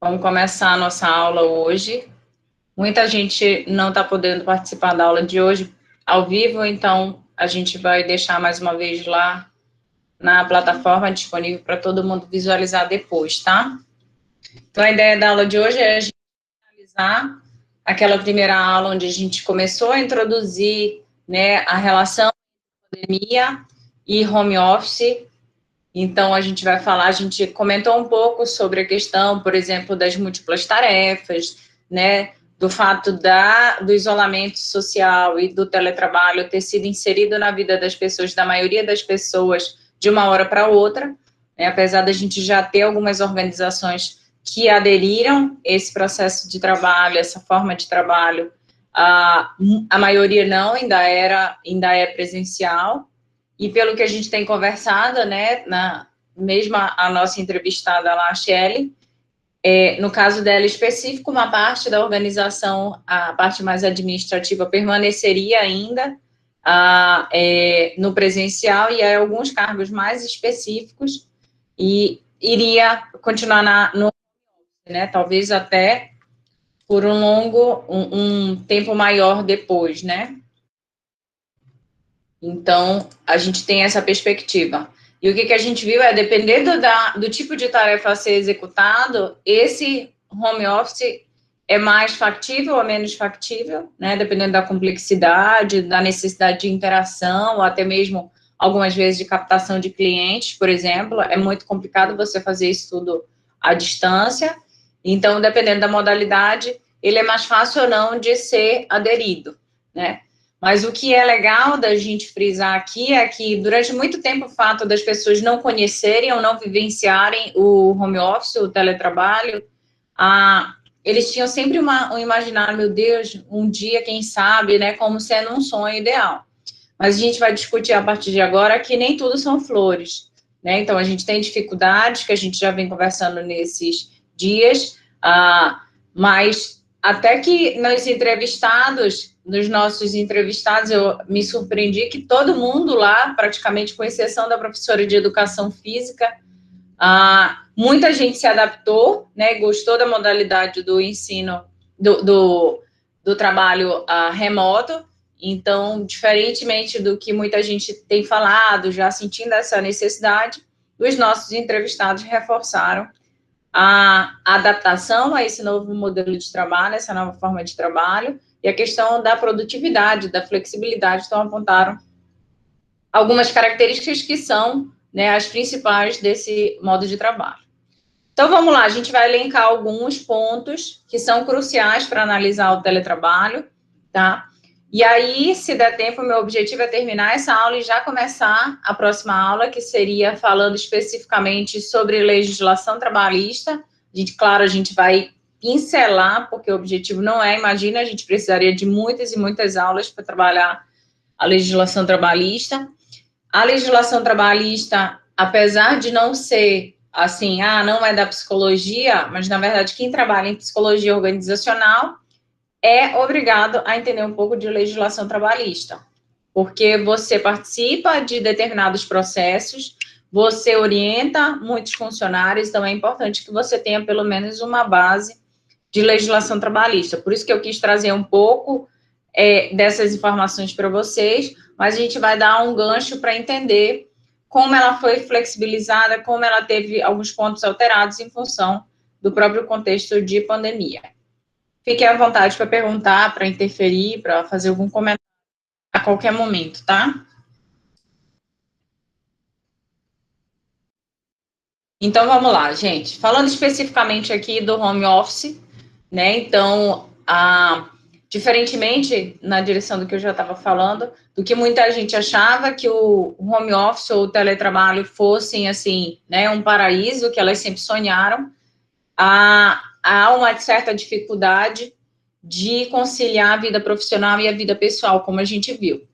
Vamos começar a nossa aula hoje. Muita gente não está podendo participar da aula de hoje ao vivo, então a gente vai deixar mais uma vez lá na plataforma disponível para todo mundo visualizar depois, tá? Então, a ideia da aula de hoje é a gente analisar aquela primeira aula onde a gente começou a introduzir, né, a relação pandemia e home office. Então, a gente comentou um pouco sobre a questão, por exemplo, das múltiplas tarefas, né, do fato do isolamento social e do teletrabalho ter sido inserido na vida das pessoas, da maioria das pessoas, de uma hora para outra, né, apesar da gente já ter algumas organizações que aderiram a esse processo de trabalho, essa forma de trabalho, a maioria não, ainda é presencial. E pelo que a gente tem conversado, né, mesmo a nossa entrevistada lá, a Shelley, no caso dela específico, uma parte da organização, a parte mais administrativa, permaneceria ainda no presencial, e aí alguns cargos mais específicos e iria continuar no, né, talvez até por um tempo maior depois, né? Então, a gente tem essa perspectiva. E o que a gente viu é, dependendo do tipo de tarefa a ser executado, esse home office é mais factível ou menos factível, né? Dependendo da complexidade, da necessidade de interação, ou até mesmo, algumas vezes, de captação de clientes, por exemplo. É muito complicado você fazer isso tudo à distância. Então, dependendo da modalidade, ele é mais fácil ou não de ser aderido, né? Mas o que é legal da gente frisar aqui é que, durante muito tempo, o fato das pessoas não conhecerem ou não vivenciarem o home office, o teletrabalho, eles tinham sempre um imaginário, meu Deus, um dia, quem sabe, né, como sendo um sonho ideal. Mas a gente vai discutir a partir de agora que nem tudo são flores, né? Então, a gente tem dificuldades que a gente já vem conversando nesses dias, mas até que nos nossos entrevistados, eu me surpreendi que todo mundo lá, praticamente com exceção da professora de educação física, muita gente se adaptou, né, gostou da modalidade do ensino, do trabalho remoto. Então, diferentemente do que muita gente tem falado, já sentindo essa necessidade, os nossos entrevistados reforçaram a adaptação a esse novo modelo de trabalho, essa nova forma de trabalho, e a questão da produtividade, da flexibilidade. Então, apontaram algumas características que são, né, as principais desse modo de trabalho. Então, vamos lá, a gente vai elencar alguns pontos que são cruciais para analisar o teletrabalho, tá? E aí, se der tempo, meu objetivo é terminar essa aula e já começar a próxima aula, que seria falando especificamente sobre legislação trabalhista. Claro, a gente vai pincelar, porque o objetivo não é, imagina, a gente precisaria de muitas e muitas aulas para trabalhar a legislação trabalhista. A legislação trabalhista, apesar de não ser assim, não é da psicologia, mas, na verdade, quem trabalha em psicologia organizacional é obrigado a entender um pouco de legislação trabalhista, porque você participa de determinados processos, você orienta muitos funcionários, então é importante que você tenha pelo menos uma base de legislação trabalhista. Por isso que eu quis trazer um pouco dessas informações para vocês, mas a gente vai dar um gancho para entender como ela foi flexibilizada, como ela teve alguns pontos alterados em função do próprio contexto de pandemia. Fiquem à vontade para perguntar, para interferir, para fazer algum comentário a qualquer momento, tá? Então, vamos lá, gente. Falando especificamente aqui do home office, né? Então, diferentemente, na direção do que eu já estava falando, do que muita gente achava que o home office ou o teletrabalho fossem, assim, né, um paraíso, que elas sempre sonharam, há uma certa dificuldade de conciliar a vida profissional e a vida pessoal, como a gente viu.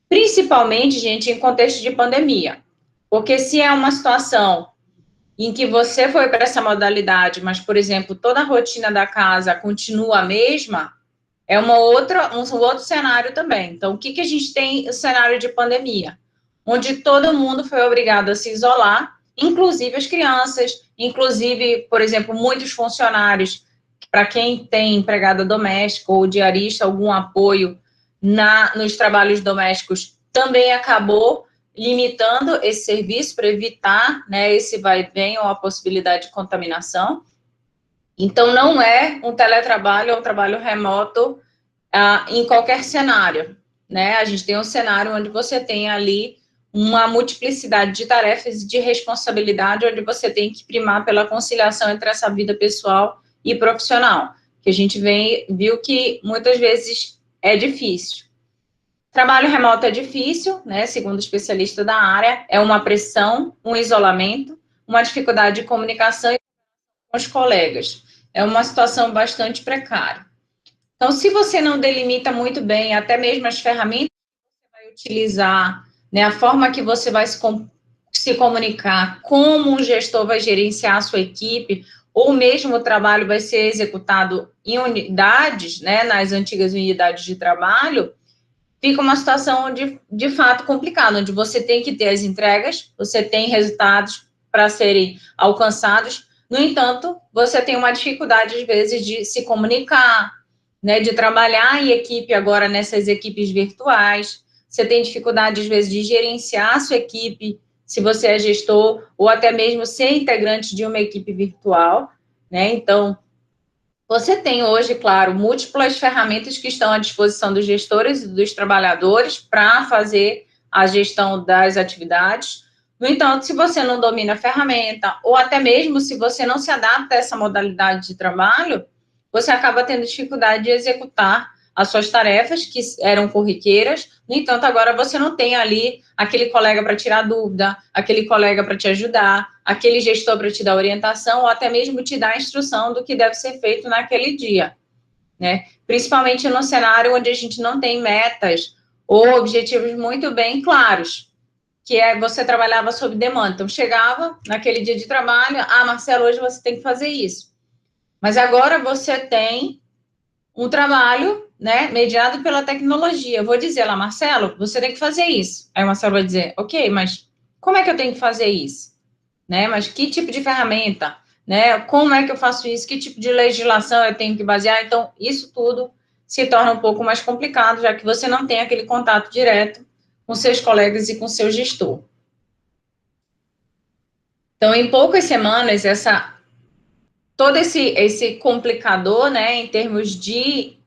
Principalmente, gente, em contexto de pandemia. Porque se é uma situação em que você foi para essa modalidade, mas, por exemplo, toda a rotina da casa continua a mesma, é um outro cenário também. Então, o que a gente tem? O cenário de pandemia, onde todo mundo foi obrigado a se isolar, inclusive as crianças, inclusive, por exemplo, muitos funcionários, para quem tem empregada doméstica ou diarista, algum apoio nos trabalhos domésticos, também acabou limitando esse serviço para evitar, né, esse vai e vem ou a possibilidade de contaminação. Então, não é um teletrabalho ou um trabalho remoto em qualquer cenário, né? A gente tem um cenário onde você tem ali uma multiplicidade de tarefas e de responsabilidade, onde você tem que primar pela conciliação entre essa vida pessoal e profissional, que a gente viu que muitas vezes é difícil. Trabalho remoto é difícil, né? Segundo especialista da área, é uma pressão, um isolamento, uma dificuldade de comunicação com os colegas. É uma situação bastante precária. Então, se você não delimita muito bem, até mesmo as ferramentas que você vai utilizar, né, a forma que você vai se comunicar, como um gestor vai gerenciar a sua equipe, ou mesmo o trabalho vai ser executado em unidades, né, nas antigas unidades de trabalho, fica uma situação de fato complicada, onde você tem que ter as entregas, você tem resultados para serem alcançados, no entanto, você tem uma dificuldade, às vezes, de se comunicar, né, de trabalhar em equipe agora nessas equipes virtuais, você tem dificuldade, às vezes, de gerenciar a sua equipe, se você é gestor, ou até mesmo ser integrante de uma equipe virtual, né, então, você tem hoje, claro, múltiplas ferramentas que estão à disposição dos gestores e dos trabalhadores para fazer a gestão das atividades. No entanto, se você não domina a ferramenta, ou até mesmo se você não se adapta a essa modalidade de trabalho, você acaba tendo dificuldade de executar as suas tarefas, que eram corriqueiras. No entanto, agora você não tem ali aquele colega para tirar dúvida, aquele colega para te ajudar, aquele gestor para te dar orientação, ou até mesmo te dar a instrução do que deve ser feito naquele dia, né? Principalmente no cenário onde a gente não tem metas ou objetivos muito bem claros, que é você trabalhava sob demanda. Então, chegava naquele dia de trabalho, Marcelo, hoje você tem que fazer isso. Mas agora você tem um trabalho, né, mediado pela tecnologia. Eu vou dizer lá, Marcelo, você tem que fazer isso. Aí o Marcelo vai dizer, ok, mas como é que eu tenho que fazer isso? Né, mas que tipo de ferramenta? Né, como é que eu faço isso? Que tipo de legislação eu tenho que basear? Então, isso tudo se torna um pouco mais complicado, já que você não tem aquele contato direto com seus colegas e com seu gestor. Então, em poucas semanas, todo esse complicador, né, em termos de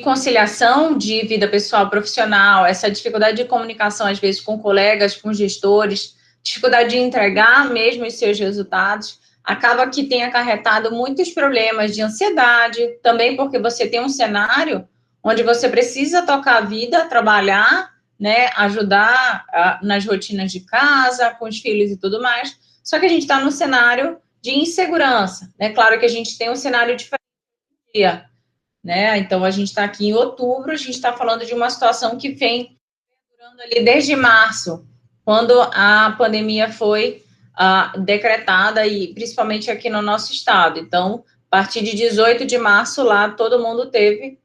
conciliação de vida pessoal profissional, essa dificuldade de comunicação, às vezes, com colegas, com gestores, dificuldade de entregar mesmo os seus resultados, acaba que tem acarretado muitos problemas de ansiedade, também porque você tem um cenário onde você precisa tocar a vida, trabalhar, né, ajudar nas rotinas de casa, com os filhos e tudo mais, só que a gente está num cenário de insegurança, né, claro que a gente tem um cenário diferente, né? Então, a gente está aqui em outubro, a gente está falando de uma situação que vem durando ali desde março, quando a pandemia foi decretada, e principalmente aqui no nosso estado. Então, a partir de 18 de março, lá, todo mundo teve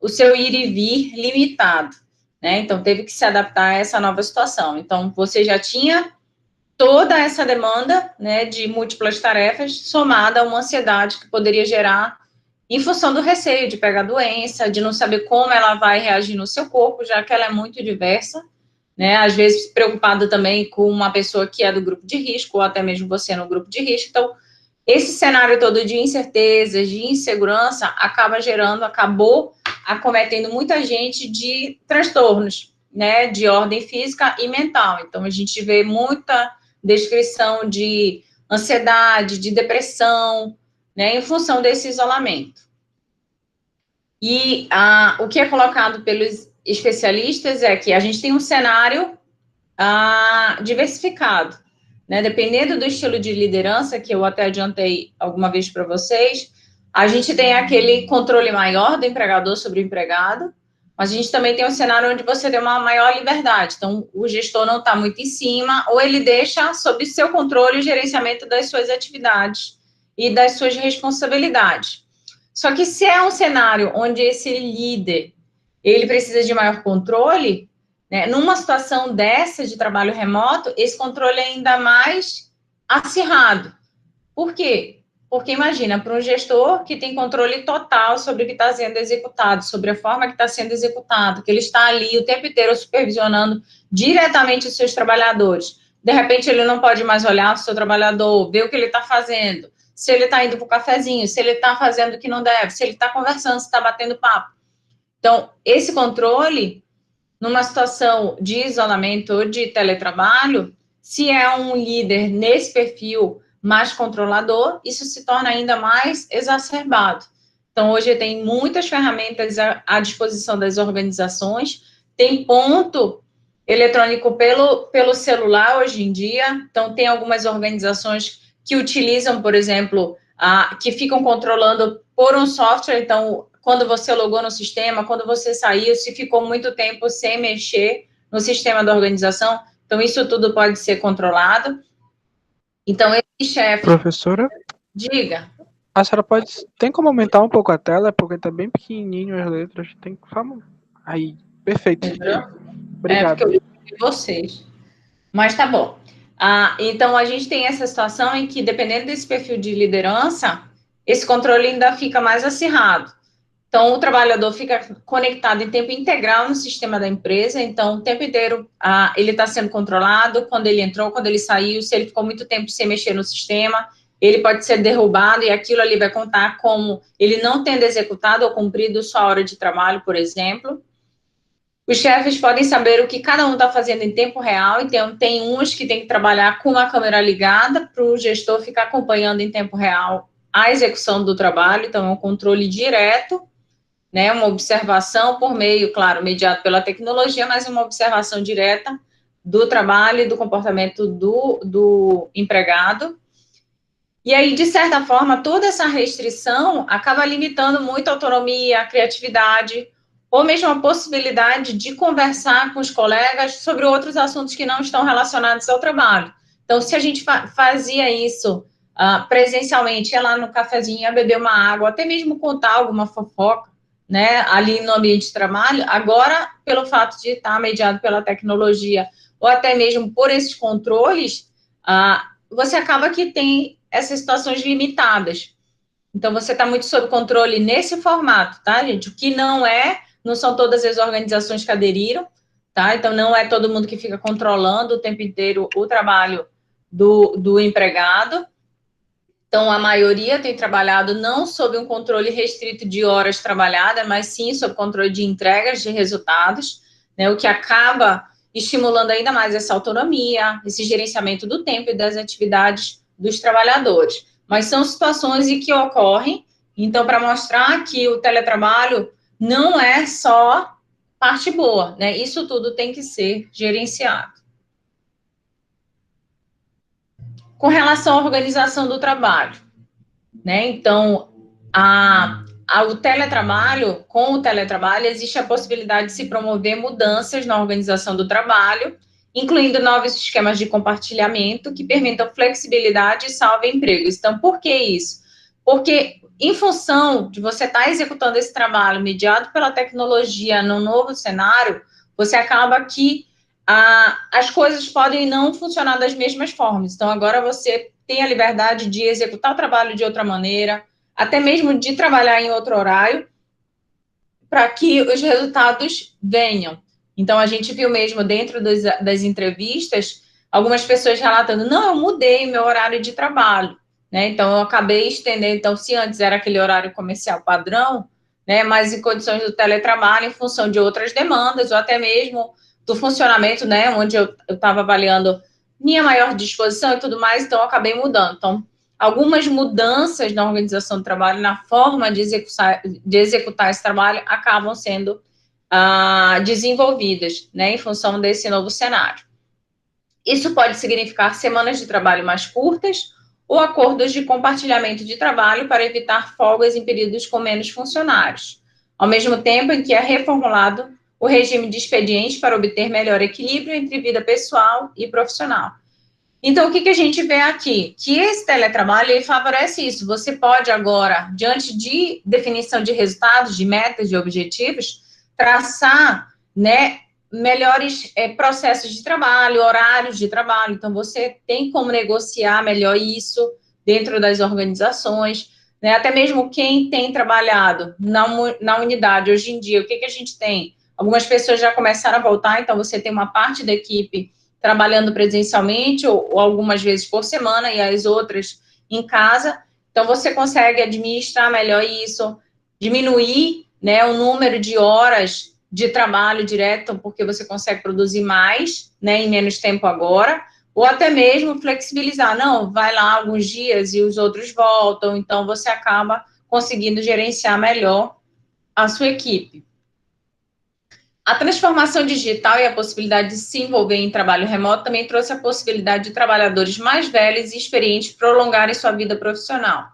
o seu ir e vir limitado, né? Então, teve que se adaptar a essa nova situação. Então, você já tinha toda essa demanda, né, de múltiplas tarefas, somada a uma ansiedade que poderia gerar em função do receio de pegar doença, de não saber como ela vai reagir no seu corpo, já que ela é muito diversa, né? Às vezes preocupado também com uma pessoa que é do grupo de risco, ou até mesmo você no grupo de risco. Então, esse cenário todo de incertezas, de insegurança, acabou acometendo muita gente de transtornos, né? De ordem física e mental. Então, a gente vê muita descrição de ansiedade, de depressão, né, em função desse isolamento. E o que é colocado pelos especialistas é que a gente tem um cenário diversificado, né? Dependendo do estilo de liderança, que eu até adiantei alguma vez para vocês, a gente tem aquele controle maior do empregador sobre o empregado, mas a gente também tem um cenário onde você tem uma maior liberdade. Então, o gestor não está muito em cima, ou ele deixa sob seu controle o gerenciamento das suas atividades e das suas responsabilidades. Só que se é um cenário onde esse líder ele precisa de maior controle, né, numa situação dessa de trabalho remoto, esse controle é ainda mais acirrado. Por quê? Porque imagina, para um gestor que tem controle total sobre o que está sendo executado, sobre a forma que está sendo executado, que ele está ali o tempo inteiro supervisionando diretamente os seus trabalhadores. De repente, ele não pode mais olhar o seu trabalhador, ver o que ele está fazendo, se ele está indo para o cafezinho, se ele está fazendo o que não deve, se ele está conversando, se está batendo papo. Então, esse controle, numa situação de isolamento ou de teletrabalho, se é um líder nesse perfil mais controlador, isso se torna ainda mais exacerbado. Então, hoje tem muitas ferramentas à disposição das organizações, tem ponto eletrônico pelo celular hoje em dia, então tem algumas organizações que utilizam, por exemplo, que ficam controlando por um software, então, quando você logou no sistema, quando você saiu, se ficou muito tempo sem mexer no sistema da organização, então isso tudo pode ser controlado. Então, esse chefe... Professora? Diga. A senhora tem como aumentar um pouco a tela, porque tá bem pequenininho as letras, tem que... Aí, perfeito. Obrigado. Porque eu vi vocês. Mas tá bom. Então, a gente tem essa situação em que, dependendo desse perfil de liderança, esse controle ainda fica mais acirrado. Então, o trabalhador fica conectado em tempo integral no sistema da empresa, então, o tempo inteiro ele está sendo controlado, quando ele entrou, quando ele saiu, se ele ficou muito tempo sem mexer no sistema, ele pode ser derrubado e aquilo ali vai contar como ele não tendo executado ou cumprido sua hora de trabalho, por exemplo. Os chefes podem saber o que cada um está fazendo em tempo real, então tem uns que tem que trabalhar com a câmera ligada para o gestor ficar acompanhando em tempo real a execução do trabalho, então é um controle direto, né, uma observação por meio, claro, mediado pela tecnologia, mas uma observação direta do trabalho e do comportamento do empregado. E aí, de certa forma, toda essa restrição acaba limitando muito a autonomia, a criatividade, ou mesmo a possibilidade de conversar com os colegas sobre outros assuntos que não estão relacionados ao trabalho. Então, se a gente fazia isso presencialmente, ia lá no cafezinho, ia beber uma água, até mesmo contar alguma fofoca, né, ali no ambiente de trabalho, agora, pelo fato de estar mediado pela tecnologia, ou até mesmo por esses controles, você acaba que tem essas situações limitadas. Então, você está muito sob controle nesse formato, tá, gente? O que não são todas as organizações que aderiram, tá? Então, não é todo mundo que fica controlando o tempo inteiro o trabalho do empregado. Então, a maioria tem trabalhado não sob um controle restrito de horas trabalhadas, mas sim sob controle de entregas de resultados, né, o que acaba estimulando ainda mais essa autonomia, esse gerenciamento do tempo e das atividades dos trabalhadores. Mas são situações em que ocorrem, então, para mostrar que o teletrabalho não é só parte boa, né? Isso tudo tem que ser gerenciado. Com relação à organização do trabalho, né? Então, o teletrabalho, com o teletrabalho, existe a possibilidade de se promover mudanças na organização do trabalho, incluindo novos esquemas de compartilhamento que permitam flexibilidade e salvem empregos. Então, por que isso? Porque, em função de você estar executando esse trabalho mediado pela tecnologia no novo cenário, você acaba que as coisas podem não funcionar das mesmas formas. Então, agora você tem a liberdade de executar o trabalho de outra maneira, até mesmo de trabalhar em outro horário, para que os resultados venham. Então, a gente viu mesmo dentro das entrevistas, algumas pessoas relatando, não, eu mudei meu horário de trabalho, né? Então, eu acabei estendendo, então, se antes era aquele horário comercial padrão, né, mas em condições do teletrabalho, em função de outras demandas, ou até mesmo do funcionamento, né, onde eu estava avaliando minha maior disposição e tudo mais, então eu acabei mudando. Então, algumas mudanças na organização do trabalho, na forma de executar esse trabalho, acabam sendo desenvolvidas, né, em função desse novo cenário. Isso pode significar semanas de trabalho mais curtas ou acordos de compartilhamento de trabalho para evitar folgas em períodos com menos funcionários, ao mesmo tempo em que é reformulado o regime de expedientes para obter melhor equilíbrio entre vida pessoal e profissional. Então, o que a gente vê aqui? Que esse teletrabalho, ele favorece isso. Você pode agora, diante de definição de resultados, de metas, de objetivos, traçar, né, melhores processos de trabalho, horários de trabalho. Então, você tem como negociar melhor isso dentro das organizações, né? Até mesmo quem tem trabalhado na unidade hoje em dia, o que a gente tem? Algumas pessoas já começaram a voltar, então você tem uma parte da equipe trabalhando presencialmente ou algumas vezes por semana e as outras em casa. Então, você consegue administrar melhor isso, diminuir, né, o número de horas de trabalho direto, porque você consegue produzir mais, né, em menos tempo agora, ou até mesmo flexibilizar. Não, vai lá alguns dias e os outros voltam, então você acaba conseguindo gerenciar melhor a sua equipe. A transformação digital e a possibilidade de se envolver em trabalho remoto também trouxe a possibilidade de trabalhadores mais velhos e experientes prolongarem sua vida profissional.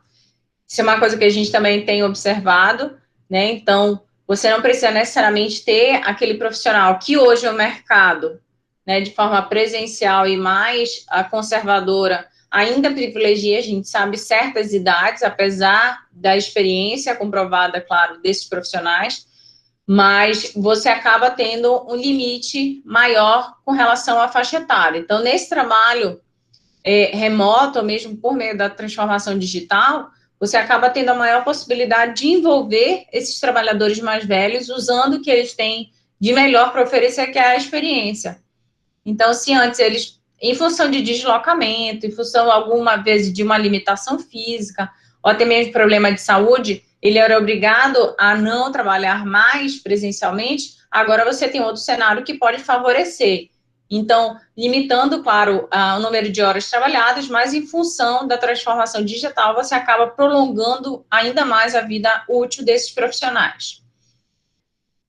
Isso é uma coisa que a gente também tem observado, né? Então, você não precisa necessariamente ter aquele profissional que hoje o mercado, né, de forma presencial e mais conservadora, ainda privilegia, a gente sabe, certas idades, apesar da experiência comprovada, claro, desses profissionais, mas você acaba tendo um limite maior com relação à faixa etária. Então, nesse trabalho remoto, ou mesmo por meio da transformação digital, você acaba tendo a maior possibilidade de envolver esses trabalhadores mais velhos usando o que eles têm de melhor para oferecer, que é a experiência. Então, se antes eles, em função de deslocamento, em função alguma vez de uma limitação física, ou até mesmo problema de saúde, ele era obrigado a não trabalhar mais presencialmente, agora você tem outro cenário que pode favorecer. Então, limitando, claro, o número de horas trabalhadas, mas em função da transformação digital, você acaba prolongando ainda mais a vida útil desses profissionais.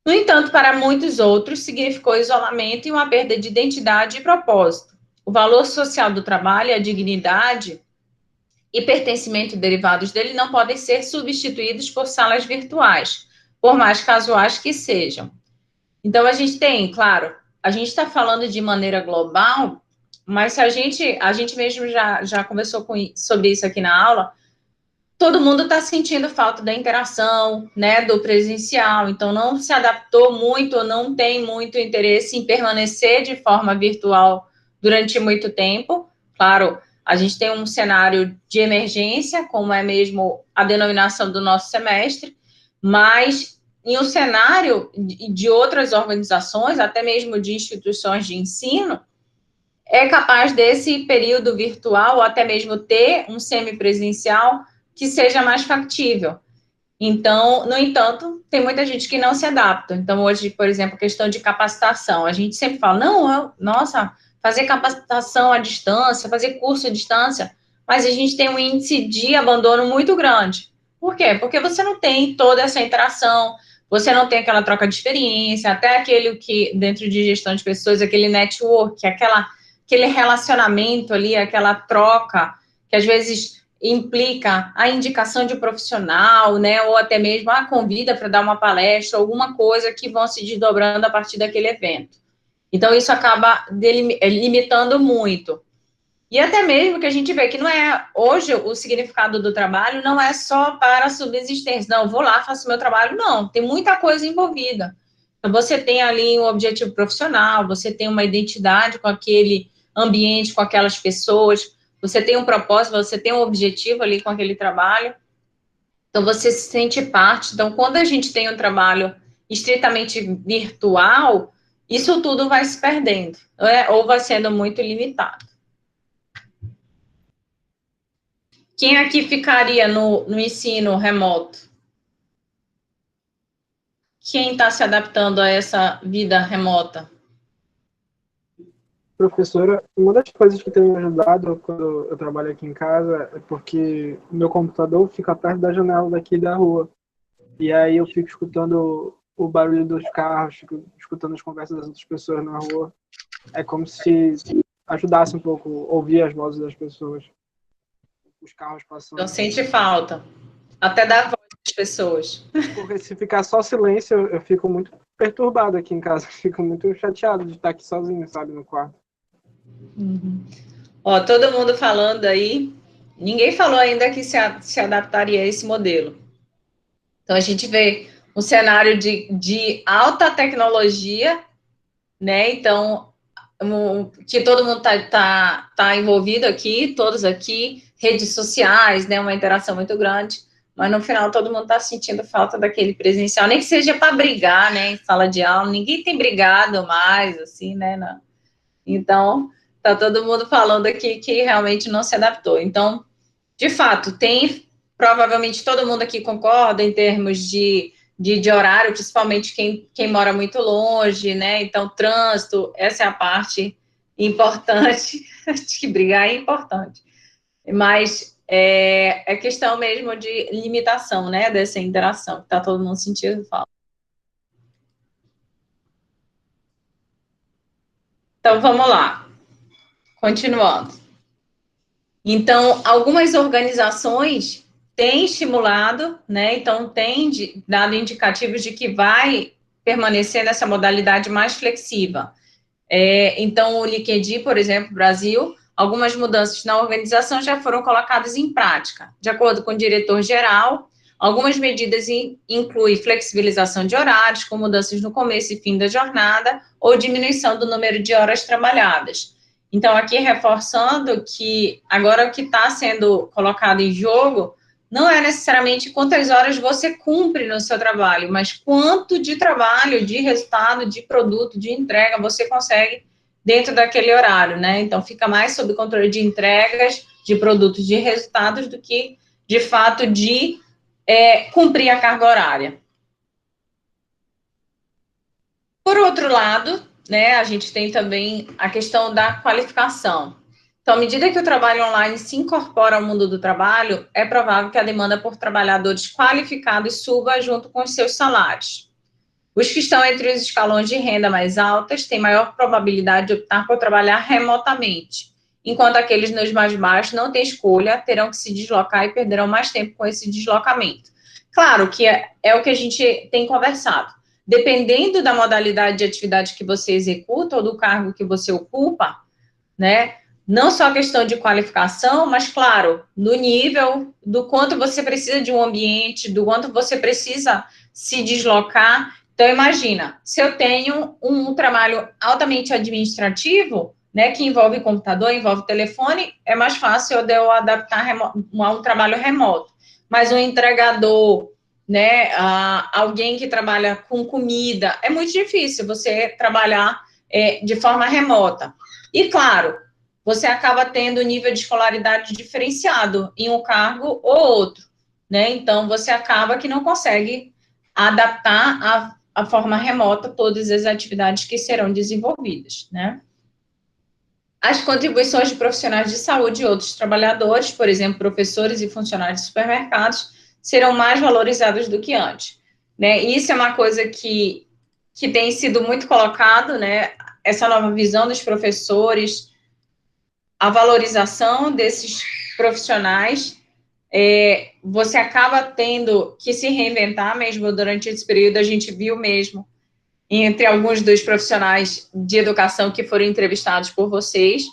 No entanto, para muitos outros, significou isolamento e uma perda de identidade e propósito. O valor social do trabalho, a dignidade e pertencimento derivados dele não podem ser substituídos por salas virtuais, por mais casuais que sejam. Então, a gente tem, claro, a gente está falando de maneira global, mas se a gente mesmo já conversou sobre isso aqui na aula, todo mundo está sentindo falta da interação, né, do presencial, então não se adaptou muito, não tem muito interesse em permanecer de forma virtual durante muito tempo. Claro, a gente tem um cenário de emergência, como é mesmo a denominação do nosso semestre, mas em um cenário de outras organizações, até mesmo de instituições de ensino, é capaz desse período virtual, ou até mesmo ter um semipresencial, que seja mais factível. Então, no entanto, tem muita gente que não se adapta. Então, hoje, por exemplo, questão de capacitação. A gente sempre fala, não, nossa, fazer capacitação à distância, fazer curso à distância, mas a gente tem um índice de abandono muito grande. Por quê? Porque você não tem toda essa interação, você não tem aquela troca de experiência, até aquele que, dentro de gestão de pessoas, aquele network, aquele relacionamento ali, aquela troca, que às vezes implica a indicação de um profissional, né, ou até mesmo a convida para dar uma palestra, alguma coisa que vão se desdobrando a partir daquele evento. Então, isso acaba limitando muito. E até mesmo que a gente vê que não é, hoje, o significado do trabalho não é só para a subsistência. Não, vou lá, faço meu trabalho. Não, tem muita coisa envolvida. Então, você tem ali um objetivo profissional, você tem uma identidade com aquele ambiente, com aquelas pessoas, você tem um propósito, você tem um objetivo ali com aquele trabalho. Então, você se sente parte. Então, quando a gente tem um trabalho estritamente virtual, isso tudo vai se perdendo, né? Ou vai sendo muito limitado. Quem aqui ficaria no ensino remoto? Quem está se adaptando a essa vida remota? Professora, uma das coisas que tem me ajudado quando eu trabalho aqui em casa é porque o meu computador fica perto da janela daqui da rua. E aí eu fico escutando o barulho dos carros, fico escutando as conversas das outras pessoas na rua. É como se ajudasse um pouco a ouvir as vozes das pessoas. Os carros passando. Então, sente falta. Até da voz das pessoas. Porque se ficar só silêncio, eu fico muito perturbado aqui em casa. Fico muito chateado de estar aqui sozinho, sabe, no quarto. Uhum. Ó, todo mundo falando aí. Ninguém falou ainda que se adaptaria a esse modelo. Então, a gente vê um cenário de alta tecnologia, né? Então, que todo mundo tá envolvido aqui, todos aqui, redes sociais, né? Uma interação muito grande, mas no final todo mundo está sentindo falta daquele presencial, nem que seja para brigar, né? Em sala de aula, ninguém tem brigado mais, assim, né? Então, tá todo mundo falando aqui que realmente não se adaptou. Então, de fato, provavelmente todo mundo aqui concorda em termos de horário, principalmente quem mora muito longe, né? Então, trânsito, essa é a parte importante. Acho que brigar é importante. Mas é questão mesmo de limitação, né? Dessa interação, que está todo mundo sentindo falta. Então, vamos lá. Continuando. Então, algumas organizações têm estimulado, né? Então, têm dado indicativos de que vai permanecer nessa modalidade mais flexível. Então, o LinkedIn, por exemplo, Brasil, algumas mudanças na organização já foram colocadas em prática. De acordo com o diretor-geral, algumas medidas incluem flexibilização de horários, com mudanças no começo e fim da jornada, ou diminuição do número de horas trabalhadas. Então, aqui reforçando que agora o que está sendo colocado em jogo não é necessariamente quantas horas você cumpre no seu trabalho, mas quanto de trabalho, de resultado, de produto, de entrega você consegue dentro daquele horário, né? Então, fica mais sob controle de entregas, de produtos, de resultados, do que, de fato, de cumprir a carga horária. Por outro lado, né, a gente tem também a questão da qualificação. Então, à medida que o trabalho online se incorpora ao mundo do trabalho, é provável que a demanda por trabalhadores qualificados suba junto com os seus salários. Os que estão entre os escalões de renda mais altas têm maior probabilidade de optar por trabalhar remotamente, enquanto aqueles nos mais baixos não têm escolha, terão que se deslocar e perderão mais tempo com esse deslocamento. Claro que é o que a gente tem conversado. Dependendo da modalidade de atividade que você executa ou do cargo que você ocupa, né? Não só a questão de qualificação, mas, claro, no nível do quanto você precisa de um ambiente, do quanto você precisa se deslocar. Então, imagina, se eu tenho um trabalho altamente administrativo, né, que envolve computador, envolve telefone, é mais fácil de eu adaptar a um trabalho remoto. Mas um entregador, né, alguém que trabalha com comida, é muito difícil você trabalhar de forma remota. E, claro, você acaba tendo nível de escolaridade diferenciado em um cargo ou outro, né? Então, você acaba que não consegue adaptar a forma remota todas as atividades que serão desenvolvidas, né? As contribuições de profissionais de saúde e outros trabalhadores, por exemplo, professores e funcionários de supermercados, serão mais valorizadas do que antes, né? Isso é uma coisa que tem sido muito colocado, né? Essa nova visão dos professores, a valorização desses profissionais, você acaba tendo que se reinventar mesmo durante esse período. A gente viu mesmo entre alguns dos profissionais de educação que foram entrevistados por vocês,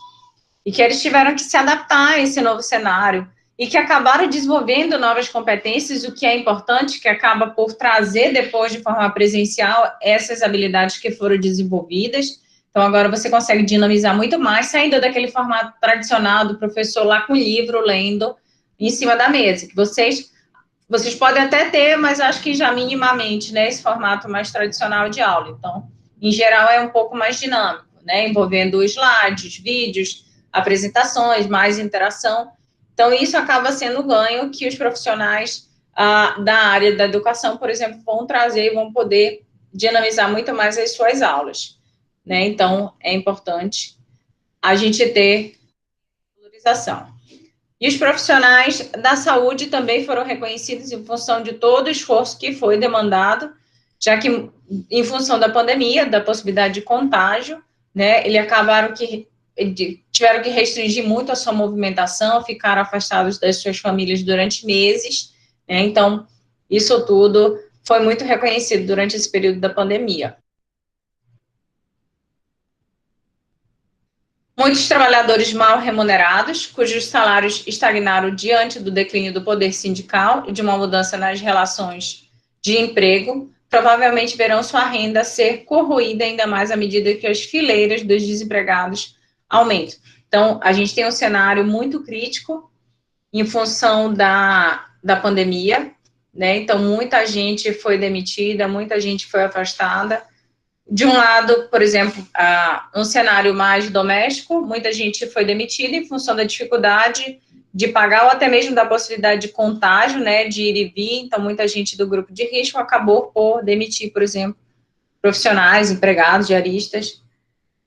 e que eles tiveram que se adaptar a esse novo cenário, e que acabaram desenvolvendo novas competências, o que é importante, que acaba por trazer depois de forma presencial essas habilidades que foram desenvolvidas. Então, agora você consegue dinamizar muito mais, saindo daquele formato tradicional do professor lá com o livro, lendo em cima da mesa, que vocês podem até ter, mas acho que já minimamente, né, esse formato mais tradicional de aula. Então, em geral, é um pouco mais dinâmico, né, envolvendo slides, vídeos, apresentações, mais interação. Então, isso acaba sendo o ganho que os profissionais da área da educação, por exemplo, vão trazer e vão poder dinamizar muito mais as suas aulas, né? Então, é importante a gente ter valorização. E os profissionais da saúde também foram reconhecidos em função de todo o esforço que foi demandado, já que, em função da pandemia, da possibilidade de contágio, né, tiveram que restringir muito a sua movimentação, ficaram afastados das suas famílias durante meses, né? Então, isso tudo foi muito reconhecido durante esse período da pandemia. Muitos trabalhadores mal remunerados, cujos salários estagnaram diante do declínio do poder sindical e de uma mudança nas relações de emprego, provavelmente verão sua renda ser corroída ainda mais à medida que as fileiras dos desempregados aumentam. Então, a gente tem um cenário muito crítico em função da pandemia, né? Então, muita gente foi demitida, muita gente foi afastada. De um lado, por exemplo, um cenário mais doméstico, muita gente foi demitida em função da dificuldade de pagar ou até mesmo da possibilidade de contágio, né, de ir e vir. Então, muita gente do grupo de risco acabou por demitir, por exemplo, profissionais, empregados, diaristas.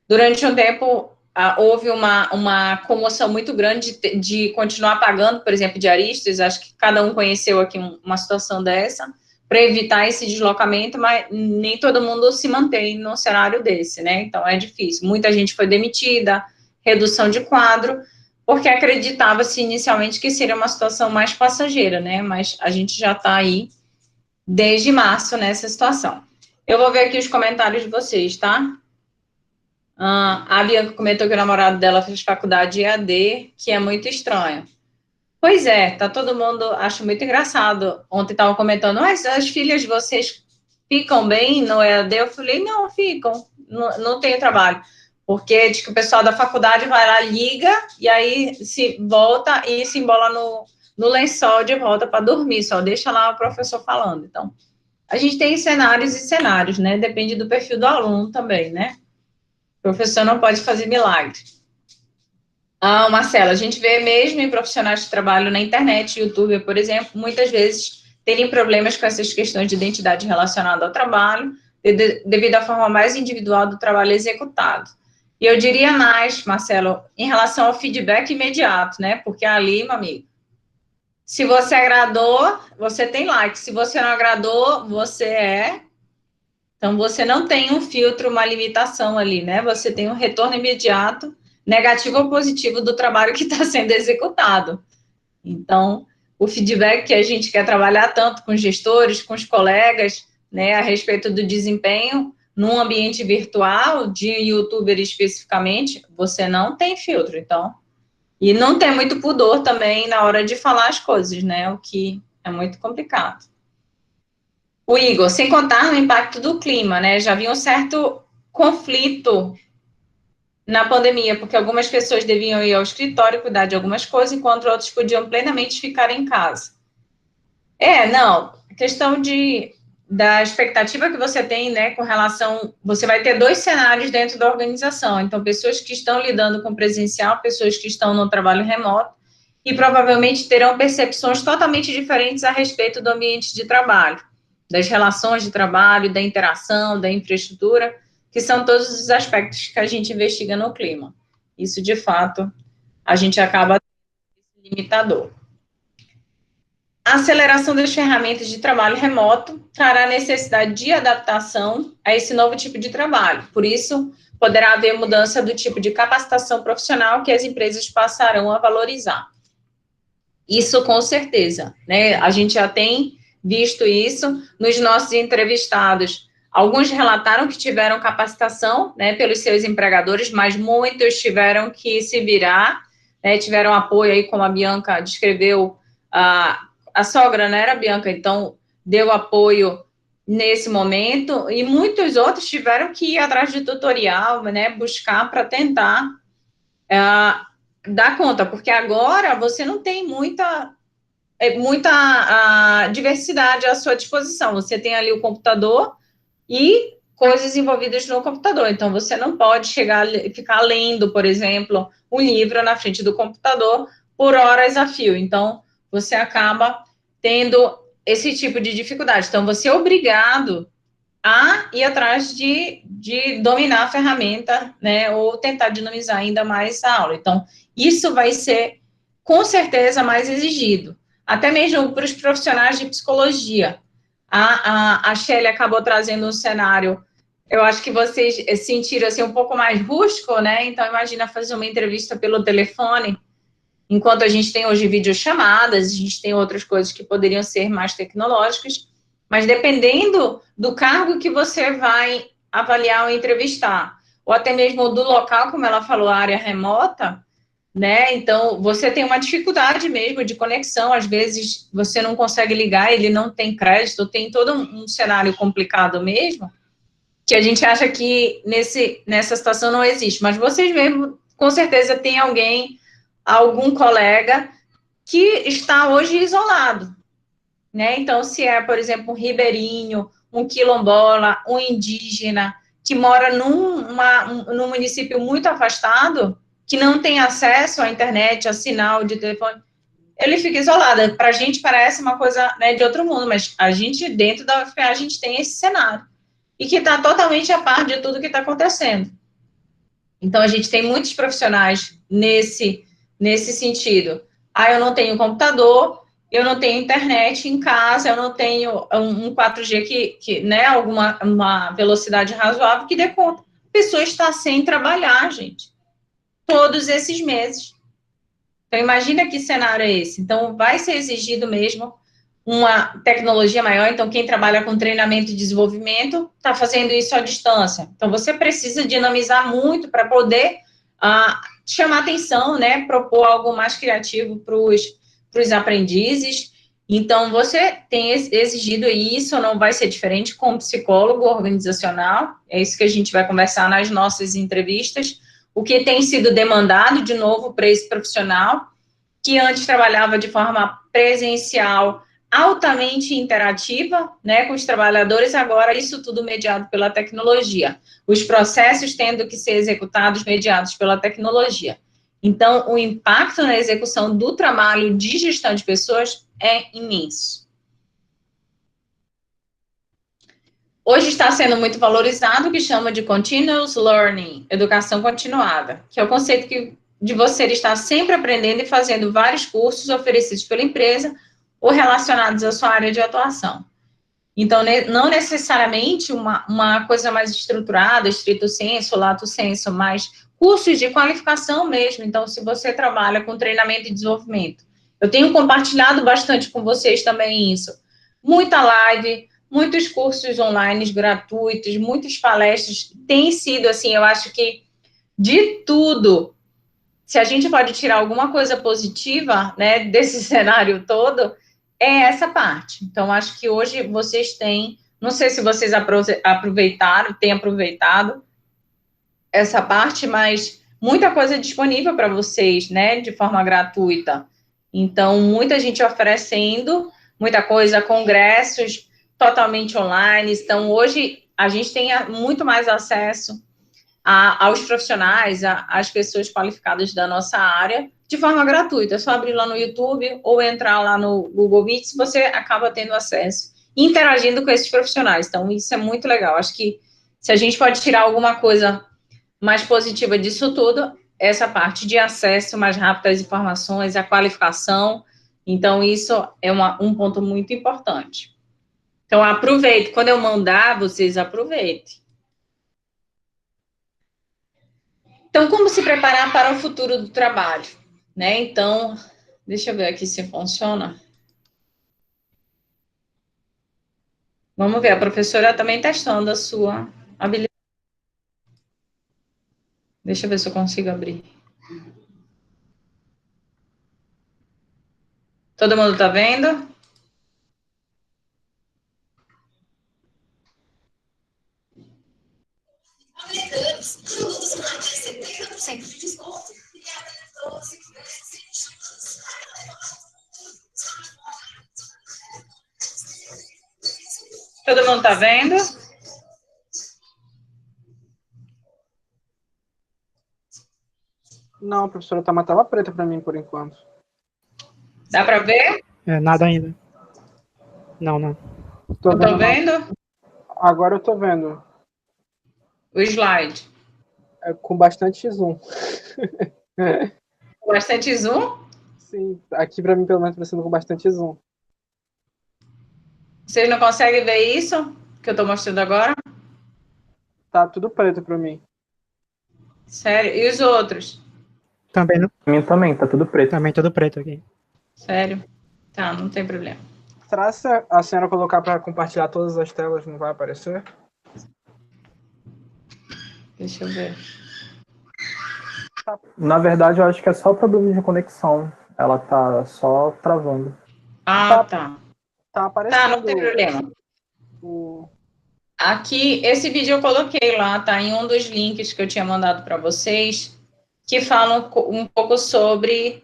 Durante um tempo, houve uma comoção muito grande de continuar pagando, por exemplo, diaristas. Acho que cada um conheceu aqui uma situação dessa, para evitar esse deslocamento, mas nem todo mundo se mantém num cenário desse, né? Então, é difícil. Muita gente foi demitida, redução de quadro, porque acreditava-se inicialmente que seria uma situação mais passageira, né? Mas a gente já está aí desde março nessa situação. Eu vou ver aqui os comentários de vocês, tá? A Bianca comentou que o namorado dela fez faculdade EAD, que é muito estranho. Pois é, tá todo mundo, acho muito engraçado. Ontem estavam comentando, mas as filhas de vocês ficam bem no EAD? Eu falei, não, ficam, não tem trabalho. Porque diz que o pessoal da faculdade vai lá, liga, e aí se volta e se embola no lençol de volta para dormir, só deixa lá o professor falando. Então, a gente tem cenários e cenários, né? Depende do perfil do aluno também, né? O professor não pode fazer milagre. Marcela, a gente vê mesmo em profissionais de trabalho na internet, YouTube, por exemplo, muitas vezes terem problemas com essas questões de identidade relacionada ao trabalho, devido à forma mais individual do trabalho executado. E eu diria mais, Marcelo, em relação ao feedback imediato, né? Porque ali, meu amigo, se você agradou, você tem like. Se você não agradou, você é. Então, você não tem um filtro, uma limitação ali, né? Você tem um retorno imediato, negativo ou positivo, do trabalho que está sendo executado. Então, o feedback que a gente quer trabalhar tanto com os gestores, com os colegas, né, a respeito do desempenho, num ambiente virtual, de youtuber especificamente, você não tem filtro, então. E não tem muito pudor também na hora de falar as coisas, né? O que é muito complicado. O Igor, sem contar no impacto do clima, né? Já havia um certo conflito na pandemia, porque algumas pessoas deviam ir ao escritório cuidar de algumas coisas, enquanto outros podiam plenamente ficar em casa. Não, questão da expectativa que você tem, né, com relação, você vai ter dois cenários dentro da organização, então pessoas que estão lidando com presencial, pessoas que estão no trabalho remoto, e provavelmente terão percepções totalmente diferentes a respeito do ambiente de trabalho, das relações de trabalho, da interação, da infraestrutura, que são todos os aspectos que a gente investiga no clima. Isso, de fato, a gente acaba limitador. A aceleração das ferramentas de trabalho remoto trará necessidade de adaptação a esse novo tipo de trabalho. Por isso, poderá haver mudança do tipo de capacitação profissional que as empresas passarão a valorizar. Isso com certeza, né? A gente já tem visto isso nos nossos entrevistados. Alguns relataram que tiveram capacitação, né, pelos seus empregadores, mas muitos tiveram que se virar, né, tiveram apoio aí, como a Bianca descreveu, a sogra, né, era a Bianca, então deu apoio nesse momento, e muitos outros tiveram que ir atrás de tutorial, né, buscar para tentar dar conta, porque agora você não tem muita diversidade à sua disposição. Você tem ali o computador e coisas envolvidas no computador. Então, você não pode ficar lendo, por exemplo, um livro na frente do computador por horas a fio. Então, você acaba tendo esse tipo de dificuldade. Então, você é obrigado a ir atrás de dominar a ferramenta, né, ou tentar dinamizar ainda mais a aula. Então, isso vai ser, com certeza, mais exigido. Até mesmo para os profissionais de psicologia. A Shelly acabou trazendo um cenário, eu acho que vocês sentiram assim, um pouco mais rústico, né? Então, imagina fazer uma entrevista pelo telefone, enquanto a gente tem hoje videochamadas, a gente tem outras coisas que poderiam ser mais tecnológicas, mas dependendo do cargo que você vai avaliar ou entrevistar, ou até mesmo do local, como ela falou, a área remota, né? Então, você tem uma dificuldade mesmo de conexão, às vezes você não consegue ligar, ele não tem crédito, tem todo um cenário complicado mesmo, que a gente acha que nessa situação não existe, mas vocês mesmo, com certeza, tem alguém, algum colega que está hoje isolado, né? Então, se é, por exemplo, um ribeirinho, um quilombola, um indígena, que mora num município muito afastado, que não tem acesso à internet, a sinal de telefone, ele fica isolado. Para a gente parece uma coisa, né, de outro mundo, mas a gente, dentro da UFPA, a gente tem esse cenário. E que está totalmente a par de tudo que está acontecendo. Então, a gente tem muitos profissionais nesse sentido. Ah, eu não tenho computador, eu não tenho internet em casa, eu não tenho um 4G que né, uma velocidade razoável que dê conta. A pessoa está sem trabalhar, gente, todos esses meses. Então, imagina que cenário é esse. Então, vai ser exigido mesmo uma tecnologia maior. Então, quem trabalha com treinamento e desenvolvimento está fazendo isso à distância. Então, você precisa dinamizar muito para poder chamar atenção, né? Propor algo mais criativo para os aprendizes. Então, você tem exigido isso, não vai ser diferente com o psicólogo organizacional. É isso que a gente vai conversar nas nossas entrevistas. O que tem sido demandado, de novo, para esse profissional, que antes trabalhava de forma presencial, altamente interativa, né, com os trabalhadores, agora isso tudo mediado pela tecnologia. Os processos tendo que ser executados mediados pela tecnologia. Então, o impacto na execução do trabalho de gestão de pessoas é imenso. Hoje está sendo muito valorizado o que chama de continuous learning, educação continuada, que é o conceito de você estar sempre aprendendo e fazendo vários cursos oferecidos pela empresa ou relacionados à sua área de atuação. Então, não necessariamente uma coisa mais estruturada, estrito sensu, lato sensu, mas cursos de qualificação mesmo. Então, se você trabalha com treinamento e desenvolvimento, eu tenho compartilhado bastante com vocês também isso. Muita live, muitos cursos online gratuitos, muitas palestras. Tem sido, assim, eu acho que de tudo, se a gente pode tirar alguma coisa positiva, né, desse cenário todo, é essa parte. Então, acho que hoje vocês têm, não sei se vocês aproveitaram, têm aproveitado essa parte, mas muita coisa disponível para vocês, né, de forma gratuita. Então, muita gente oferecendo, muita coisa, congressos totalmente online. Então, hoje a gente tem muito mais acesso aos profissionais, às pessoas qualificadas da nossa área, de forma gratuita. É só abrir lá no YouTube ou entrar lá no Google Meets, você acaba tendo acesso, interagindo com esses profissionais. Então, isso é muito legal. Acho que se a gente pode tirar alguma coisa mais positiva disso tudo, essa parte de acesso mais rápido às informações, a qualificação. Então, isso é um ponto muito importante. Então, aproveite. Quando eu mandar, vocês aproveitem. Então, como se preparar para o futuro do trabalho, né? Então, deixa eu ver aqui se funciona. Vamos ver, a professora também testando a sua habilidade. Deixa eu ver se eu consigo abrir. Todo mundo está vendo? Todo mundo está vendo? Não, professora, tá uma tela preta para mim por enquanto. Dá para ver? Nada ainda. Não. Não estou vendo? Agora eu tô vendo. O slide. Com bastante zoom. Com bastante zoom? Sim, aqui para mim pelo menos tá sendo com bastante zoom. Vocês não conseguem ver isso que eu estou mostrando agora? Tá tudo preto para mim. Sério? E os outros? Também não. Pra mim também, tá tudo preto. Também tudo preto aqui. Sério? Tá, não tem problema. Será que se a senhora colocar para compartilhar todas as telas não vai aparecer? Deixa eu ver. Na verdade, eu acho que é só problema de conexão. Ela tá só travando. Ah, tá. Tá Tá, não tem aparecendo problema. o... Aqui, esse vídeo eu coloquei lá, tá? Em um dos links que eu tinha mandado para vocês, que falam um pouco sobre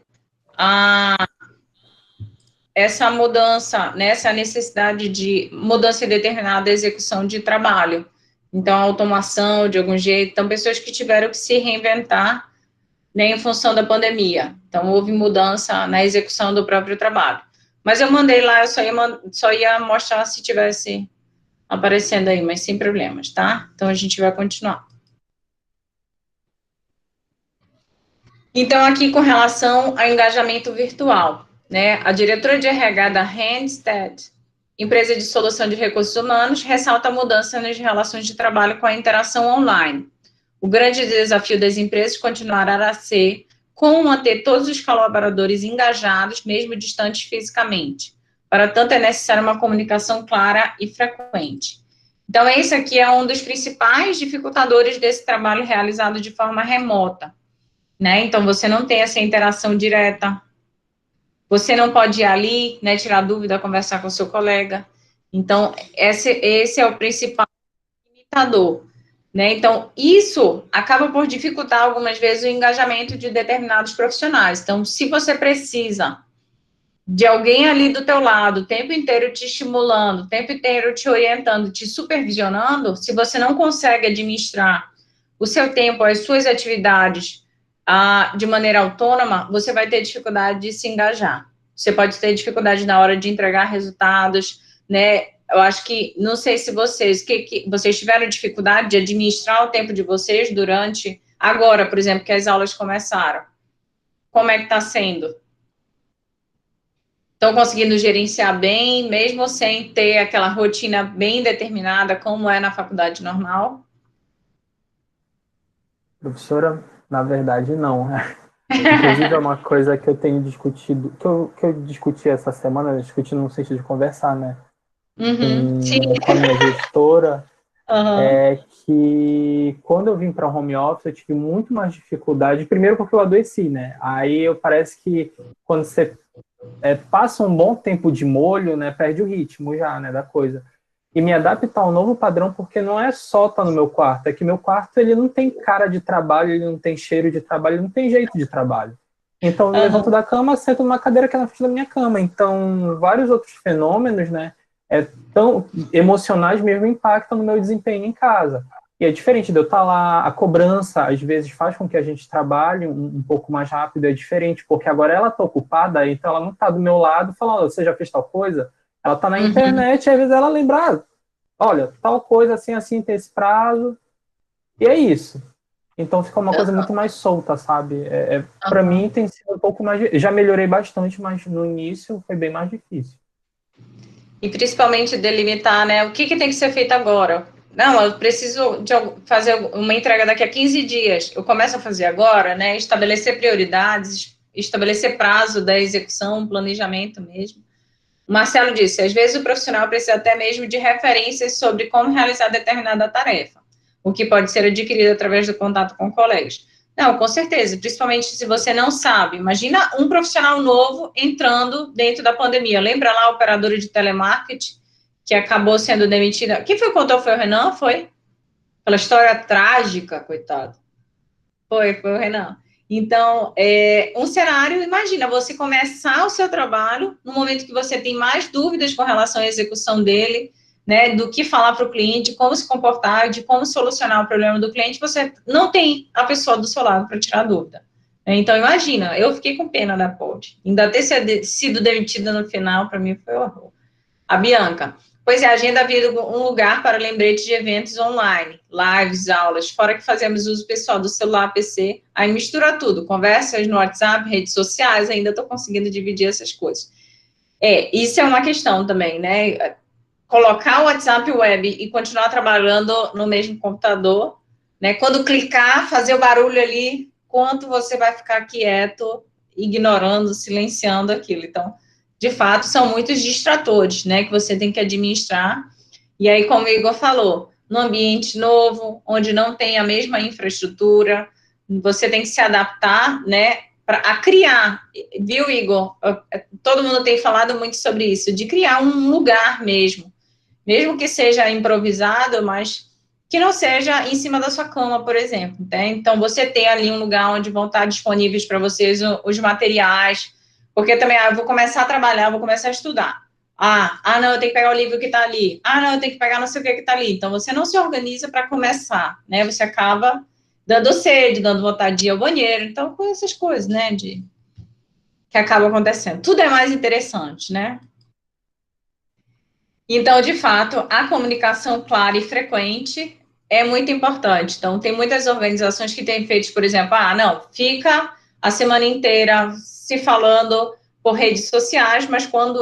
essa mudança, né, essa necessidade de mudança em determinada execução de trabalho. Então, automação, de algum jeito. Então, pessoas que tiveram que se reinventar, né, em função da pandemia. Então, houve mudança na execução do próprio trabalho. Mas eu mandei lá, eu só ia mostrar se tivesse aparecendo aí, mas sem problemas, tá? Então, a gente vai continuar. Então, aqui com relação ao engajamento virtual, né? A diretora de RH da Randstad, empresa de solução de recursos humanos, ressalta a mudança nas relações de trabalho com a interação online. O grande desafio das empresas continuará a ser como manter todos os colaboradores engajados, mesmo distantes fisicamente. Para tanto, é necessária uma comunicação clara e frequente. Então, esse aqui é um dos principais dificultadores desse trabalho realizado de forma remota, né? Então, você não tem essa interação direta, você não pode ir ali, né, tirar dúvida, conversar com o seu colega. Então, esse é o principal limitador, né? Então, isso acaba por dificultar algumas vezes o engajamento de determinados profissionais. Então, se você precisa de alguém ali do teu lado, o tempo inteiro te estimulando, o tempo inteiro te orientando, te supervisionando, se você não consegue administrar o seu tempo, as suas atividades de maneira autônoma, você vai ter dificuldade de se engajar. Você pode ter dificuldade na hora de entregar resultados, né? Eu acho que, não sei se vocês, vocês tiveram dificuldade de administrar o tempo de vocês durante, agora, por exemplo, que as aulas começaram. Como é que está sendo? Estão conseguindo gerenciar bem, mesmo sem ter aquela rotina bem determinada, como é na faculdade normal? Professora, na verdade, não. Inclusive, é uma coisa que eu tenho discutido, que eu discuti essa semana, discuti no sentido de conversar, né? Com a minha gestora, é que quando eu vim para home office, eu tive muito mais dificuldade. Primeiro porque eu adoeci, né? Aí parece que quando você passa um bom tempo de molho, né, perde o ritmo já, né, da coisa. E me adaptar ao novo padrão, porque não é só estar no meu quarto, é que meu quarto ele não tem cara de trabalho, ele não tem cheiro de trabalho, ele não tem jeito de trabalho. Então, eu levanto da cama, sento numa cadeira que é na frente da minha cama. Então, vários outros fenômenos, né, tão emocionais mesmo impactam no meu desempenho em casa. E é diferente de eu estar lá, a cobrança às vezes faz com que a gente trabalhe um pouco mais rápido, é diferente, porque agora ela está ocupada, então ela não está do meu lado falando, você já fez tal coisa? Ela está na internet e às vezes ela lembra, olha, tal coisa assim, assim, tem esse prazo, e é isso. Então fica uma coisa muito mais solta, sabe? Para mim tem sido um pouco mais... Já melhorei bastante, mas no início foi bem mais difícil. E principalmente delimitar, né, o que tem que ser feito agora. Não, eu preciso fazer uma entrega daqui a 15 dias. Eu começo a fazer agora, né, estabelecer prioridades, estabelecer prazo da execução, planejamento mesmo. O Marcelo disse, às vezes o profissional precisa até mesmo de referências sobre como realizar determinada tarefa, o que pode ser adquirido através do contato com colegas. Não, com certeza, principalmente se você não sabe. Imagina um profissional novo entrando dentro da pandemia. Lembra lá a operadora de telemarketing que acabou sendo demitida? Quem foi que contou? Foi o Renan? Foi? Aquela história trágica, coitado. Foi o Renan. Então, um cenário, imagina, você começar o seu trabalho no momento que você tem mais dúvidas com relação à execução dele, né, do que falar para o cliente, como se comportar, de como solucionar o problema do cliente, você não tem a pessoa do seu lado para tirar dúvida. Então, imagina, eu fiquei com pena da Pod. Ainda ter sido demitida no final, para mim, foi horror. A Bianca. Pois é, a agenda vira um lugar para lembrete de eventos online, lives, aulas, fora que fazemos uso pessoal do celular, PC, aí mistura tudo, conversas no WhatsApp, redes sociais, ainda estou conseguindo dividir essas coisas. Isso é uma questão também, né? Colocar o WhatsApp web e continuar trabalhando no mesmo computador, né? Quando clicar, fazer o barulho ali, quanto você vai ficar quieto, ignorando, silenciando aquilo. Então, de fato, são muitos distratores, né, que você tem que administrar. E aí, como o Igor falou, no ambiente novo, onde não tem a mesma infraestrutura, você tem que se adaptar, né, a criar, viu, Igor? Todo mundo tem falado muito sobre isso, de criar um lugar mesmo que seja improvisado, mas que não seja em cima da sua cama, por exemplo, né? Então, você tem ali um lugar onde vão estar disponíveis para vocês os materiais, porque também, eu vou começar a trabalhar, vou começar a estudar. Não, eu tenho que pegar o livro que está ali. Não, eu tenho que pegar não sei o que está ali. Então, você não se organiza para começar, né? Você acaba dando sede, dando vontade de ir ao banheiro. Então, com essas coisas, né? Que acabam acontecendo. Tudo é mais interessante, né? Então, de fato, a comunicação clara e frequente é muito importante. Então, tem muitas organizações que têm feito, por exemplo, não, fica a semana inteira se falando por redes sociais, mas quando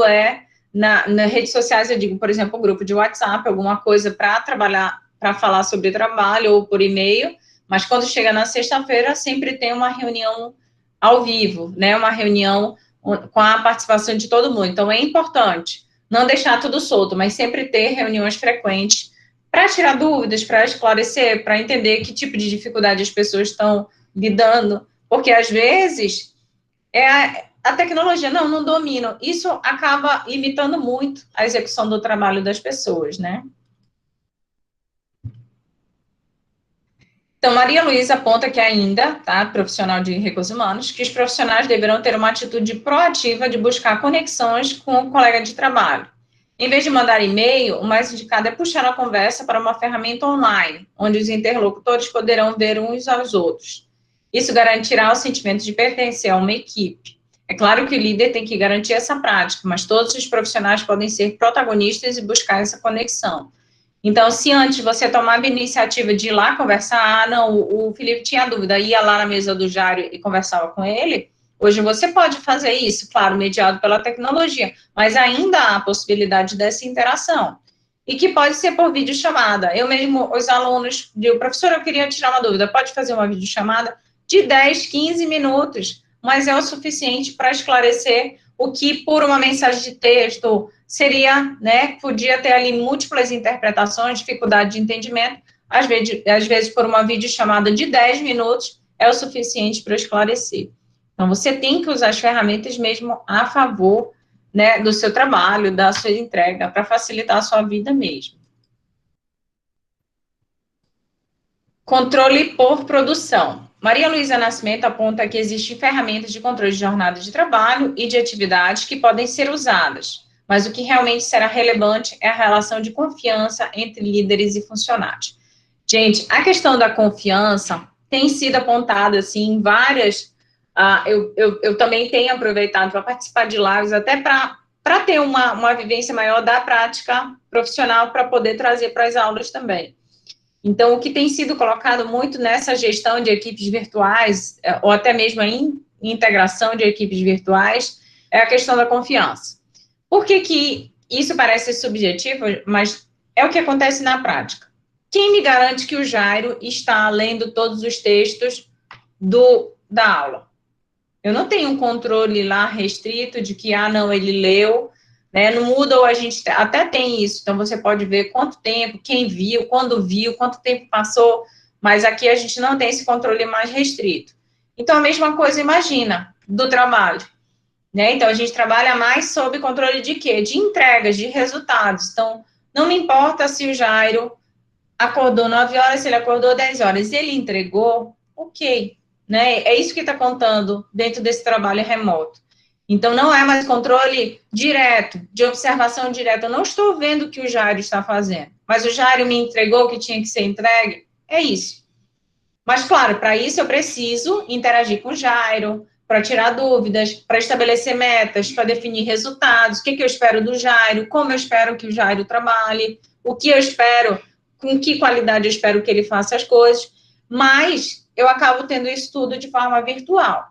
nas redes sociais, eu digo, por exemplo, um grupo de WhatsApp, alguma coisa para trabalhar, para falar sobre trabalho ou por e-mail, mas quando chega na sexta-feira, sempre tem uma reunião ao vivo, né? Uma reunião com a participação de todo mundo. Então, é importante não deixar tudo solto, mas sempre ter reuniões frequentes para tirar dúvidas, para esclarecer, para entender que tipo de dificuldade as pessoas estão lidando, porque às vezes a tecnologia, não domino, isso acaba limitando muito a execução do trabalho das pessoas, né? Então, Maria Luísa aponta que ainda, profissional de recursos humanos, que os profissionais deverão ter uma atitude proativa de buscar conexões com o colega de trabalho. Em vez de mandar e-mail, o mais indicado é puxar a conversa para uma ferramenta online, onde os interlocutores poderão ver uns aos outros. Isso garantirá o sentimento de pertencer a uma equipe. É claro que o líder tem que garantir essa prática, mas todos os profissionais podem ser protagonistas e buscar essa conexão. Então, se antes você tomava a iniciativa de ir lá conversar, o Felipe tinha dúvida, ia lá na mesa do Jário e conversava com ele, hoje você pode fazer isso, claro, mediado pela tecnologia, mas ainda há a possibilidade dessa interação, e que pode ser por videochamada. Eu mesmo, os alunos, digo, professor, eu queria tirar uma dúvida, pode fazer uma videochamada de 10, 15 minutos, mas é o suficiente para esclarecer o que, por uma mensagem de texto, seria, né, podia ter ali múltiplas interpretações, dificuldade de entendimento, às vezes por uma videochamada de 10 minutos, é o suficiente para esclarecer. Então, você tem que usar as ferramentas mesmo a favor, né, do seu trabalho, da sua entrega, para facilitar a sua vida mesmo. Controle por produção. Maria Luísa Nascimento aponta que existem ferramentas de controle de jornada de trabalho e de atividades que podem ser usadas, mas o que realmente será relevante é a relação de confiança entre líderes e funcionários. Gente, a questão da confiança tem sido apontada, assim, em várias... eu também tenho aproveitado para participar de lives, até para ter uma vivência maior da prática profissional, para poder trazer para as aulas também. Então, o que tem sido colocado muito nessa gestão de equipes virtuais, ou até mesmo em integração de equipes virtuais, é a questão da confiança. Por que isso parece subjetivo, mas é o que acontece na prática? Quem me garante que o Jairo está lendo todos os textos da aula? Eu não tenho um controle lá restrito de que, não, ele leu, né? No Moodle a gente até tem isso, então você pode ver quanto tempo, quem viu, quando viu, quanto tempo passou, mas aqui a gente não tem esse controle mais restrito. Então, a mesma coisa, imagina, do trabalho, né? Então, a gente trabalha mais sob controle de quê? De entregas, de resultados. Então, não me importa se o Jairo acordou 9 horas, se ele acordou 10 horas, ele entregou, ok, né? É isso que está contando dentro desse trabalho remoto. Então, não é mais controle direto, de observação direta. Eu não estou vendo o que o Jairo está fazendo, mas o Jairo me entregou o que tinha que ser entregue. É isso. Mas, claro, para isso eu preciso interagir com o Jairo, para tirar dúvidas, para estabelecer metas, para definir resultados, o que eu espero do Jairo, como eu espero que o Jairo trabalhe, o que eu espero, com que qualidade eu espero que ele faça as coisas, mas eu acabo tendo isso tudo de forma virtual.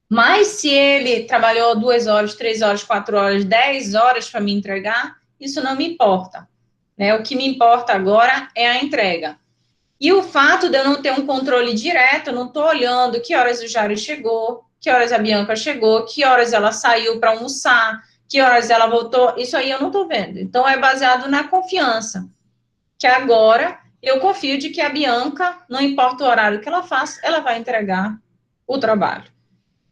Mas se ele trabalhou 2 horas, 3 horas, 4 horas, 10 horas para me entregar, isso não me importa, né? O que me importa agora é a entrega. E o fato de eu não ter um controle direto, eu não estou olhando que horas o Jairo chegou, que horas a Bianca chegou, que horas ela saiu para almoçar, que horas ela voltou, isso aí eu não estou vendo. Então, é baseado na confiança, que agora eu confio de que a Bianca, não importa o horário que ela faça, ela vai entregar o trabalho.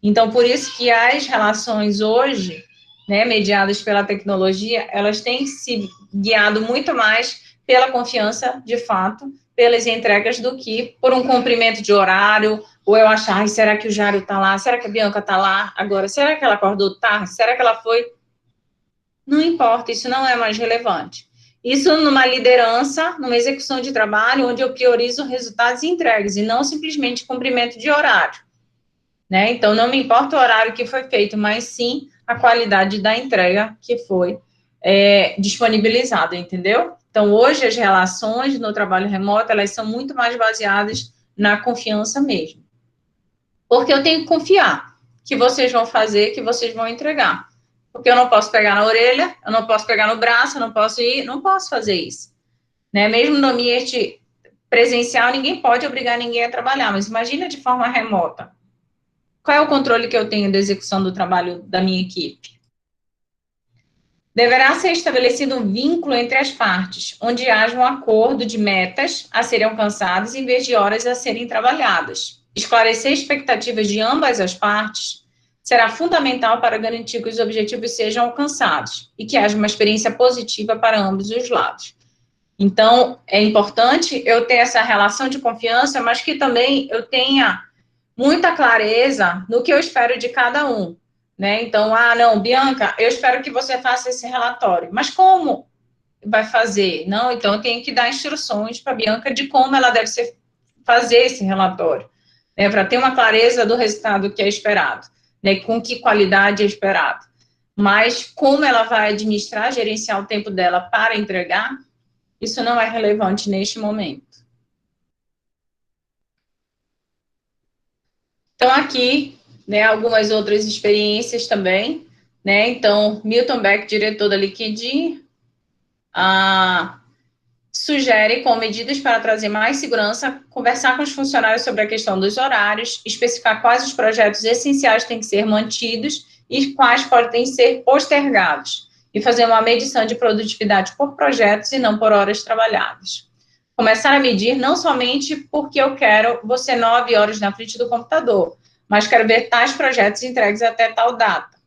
Então, por isso que as relações hoje, né, mediadas pela tecnologia, elas têm se guiado muito mais pela confiança, de fato, pelas entregas do que por um cumprimento de horário, ou eu achar, ai, será que o Jário está lá? Será que a Bianca está lá? Agora, será que ela acordou tarde? Será que ela foi? Não importa, isso não é mais relevante. Isso numa liderança, numa execução de trabalho, onde eu priorizo resultados e entregas, e não simplesmente cumprimento de horário, né? Então, não me importa o horário que foi feito, mas sim a qualidade da entrega que foi disponibilizada, entendeu? Então, hoje, as relações no trabalho remoto, elas são muito mais baseadas na confiança mesmo. Porque eu tenho que confiar que vocês vão fazer, que vocês vão entregar. Porque eu não posso pegar na orelha, eu não posso pegar no braço, eu não posso fazer isso. Né? Mesmo no ambiente presencial, ninguém pode obrigar ninguém a trabalhar, mas imagina de forma remota. Qual é o controle que eu tenho da execução do trabalho da minha equipe? Deverá ser estabelecido um vínculo entre as partes, onde haja um acordo de metas a serem alcançadas em vez de horas a serem trabalhadas. Esclarecer expectativas de ambas as partes será fundamental para garantir que os objetivos sejam alcançados e que haja uma experiência positiva para ambos os lados. Então, é importante eu ter essa relação de confiança, mas que também eu tenha muita clareza no que eu espero de cada um, né? Então, não, Bianca, eu espero que você faça esse relatório. Mas como vai fazer? Não, então eu tenho que dar instruções para a Bianca de como ela deve fazer esse relatório, né? Para ter uma clareza do resultado que é esperado, né? Com que qualidade é esperado. Mas como ela vai administrar, gerenciar o tempo dela para entregar, isso não é relevante neste momento. Então, aqui, né, algumas outras experiências também, né? Então, Milton Beck, diretor da Liquidin, sugere, com medidas para trazer mais segurança, conversar com os funcionários sobre a questão dos horários, especificar quais os projetos essenciais têm que ser mantidos e quais podem ser postergados, e fazer uma medição de produtividade por projetos e não por horas trabalhadas. Começar a medir não somente porque eu quero você 9 horas na frente do computador, mas quero ver tais projetos entregues até tal data.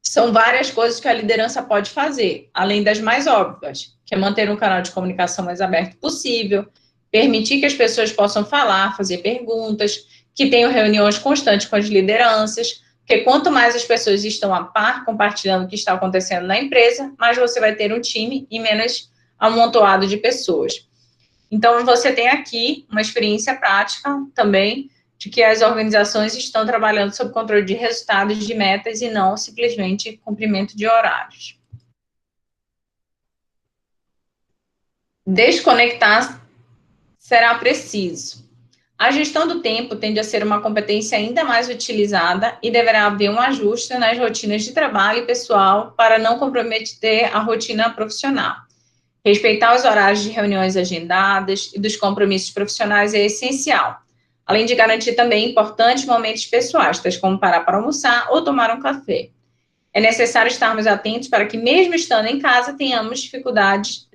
São várias coisas que a liderança pode fazer, além das mais óbvias, que é manter um canal de comunicação mais aberto possível, permitir que as pessoas possam falar, fazer perguntas, que tenham reuniões constantes com as lideranças, porque quanto mais as pessoas estão a par, compartilhando o que está acontecendo na empresa, mais você vai ter um time e menos amontoado de pessoas. Então, você tem aqui uma experiência prática também de que as organizações estão trabalhando sob controle de resultados, de metas e não simplesmente cumprimento de horários. Desconectar será preciso. A gestão do tempo tende a ser uma competência ainda mais utilizada e deverá haver um ajuste nas rotinas de trabalho e pessoal para não comprometer a rotina profissional. Respeitar os horários de reuniões agendadas e dos compromissos profissionais é essencial, além de garantir também importantes momentos pessoais, tais como parar para almoçar ou tomar um café. É necessário estarmos atentos para que, mesmo estando em casa, tenhamos dificuldades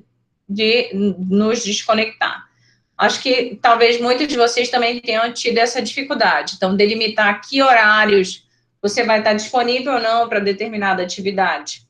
de nos desconectar. Acho que talvez muitos de vocês também tenham tido essa dificuldade. Então, delimitar que horários você vai estar disponível ou não para determinada atividade,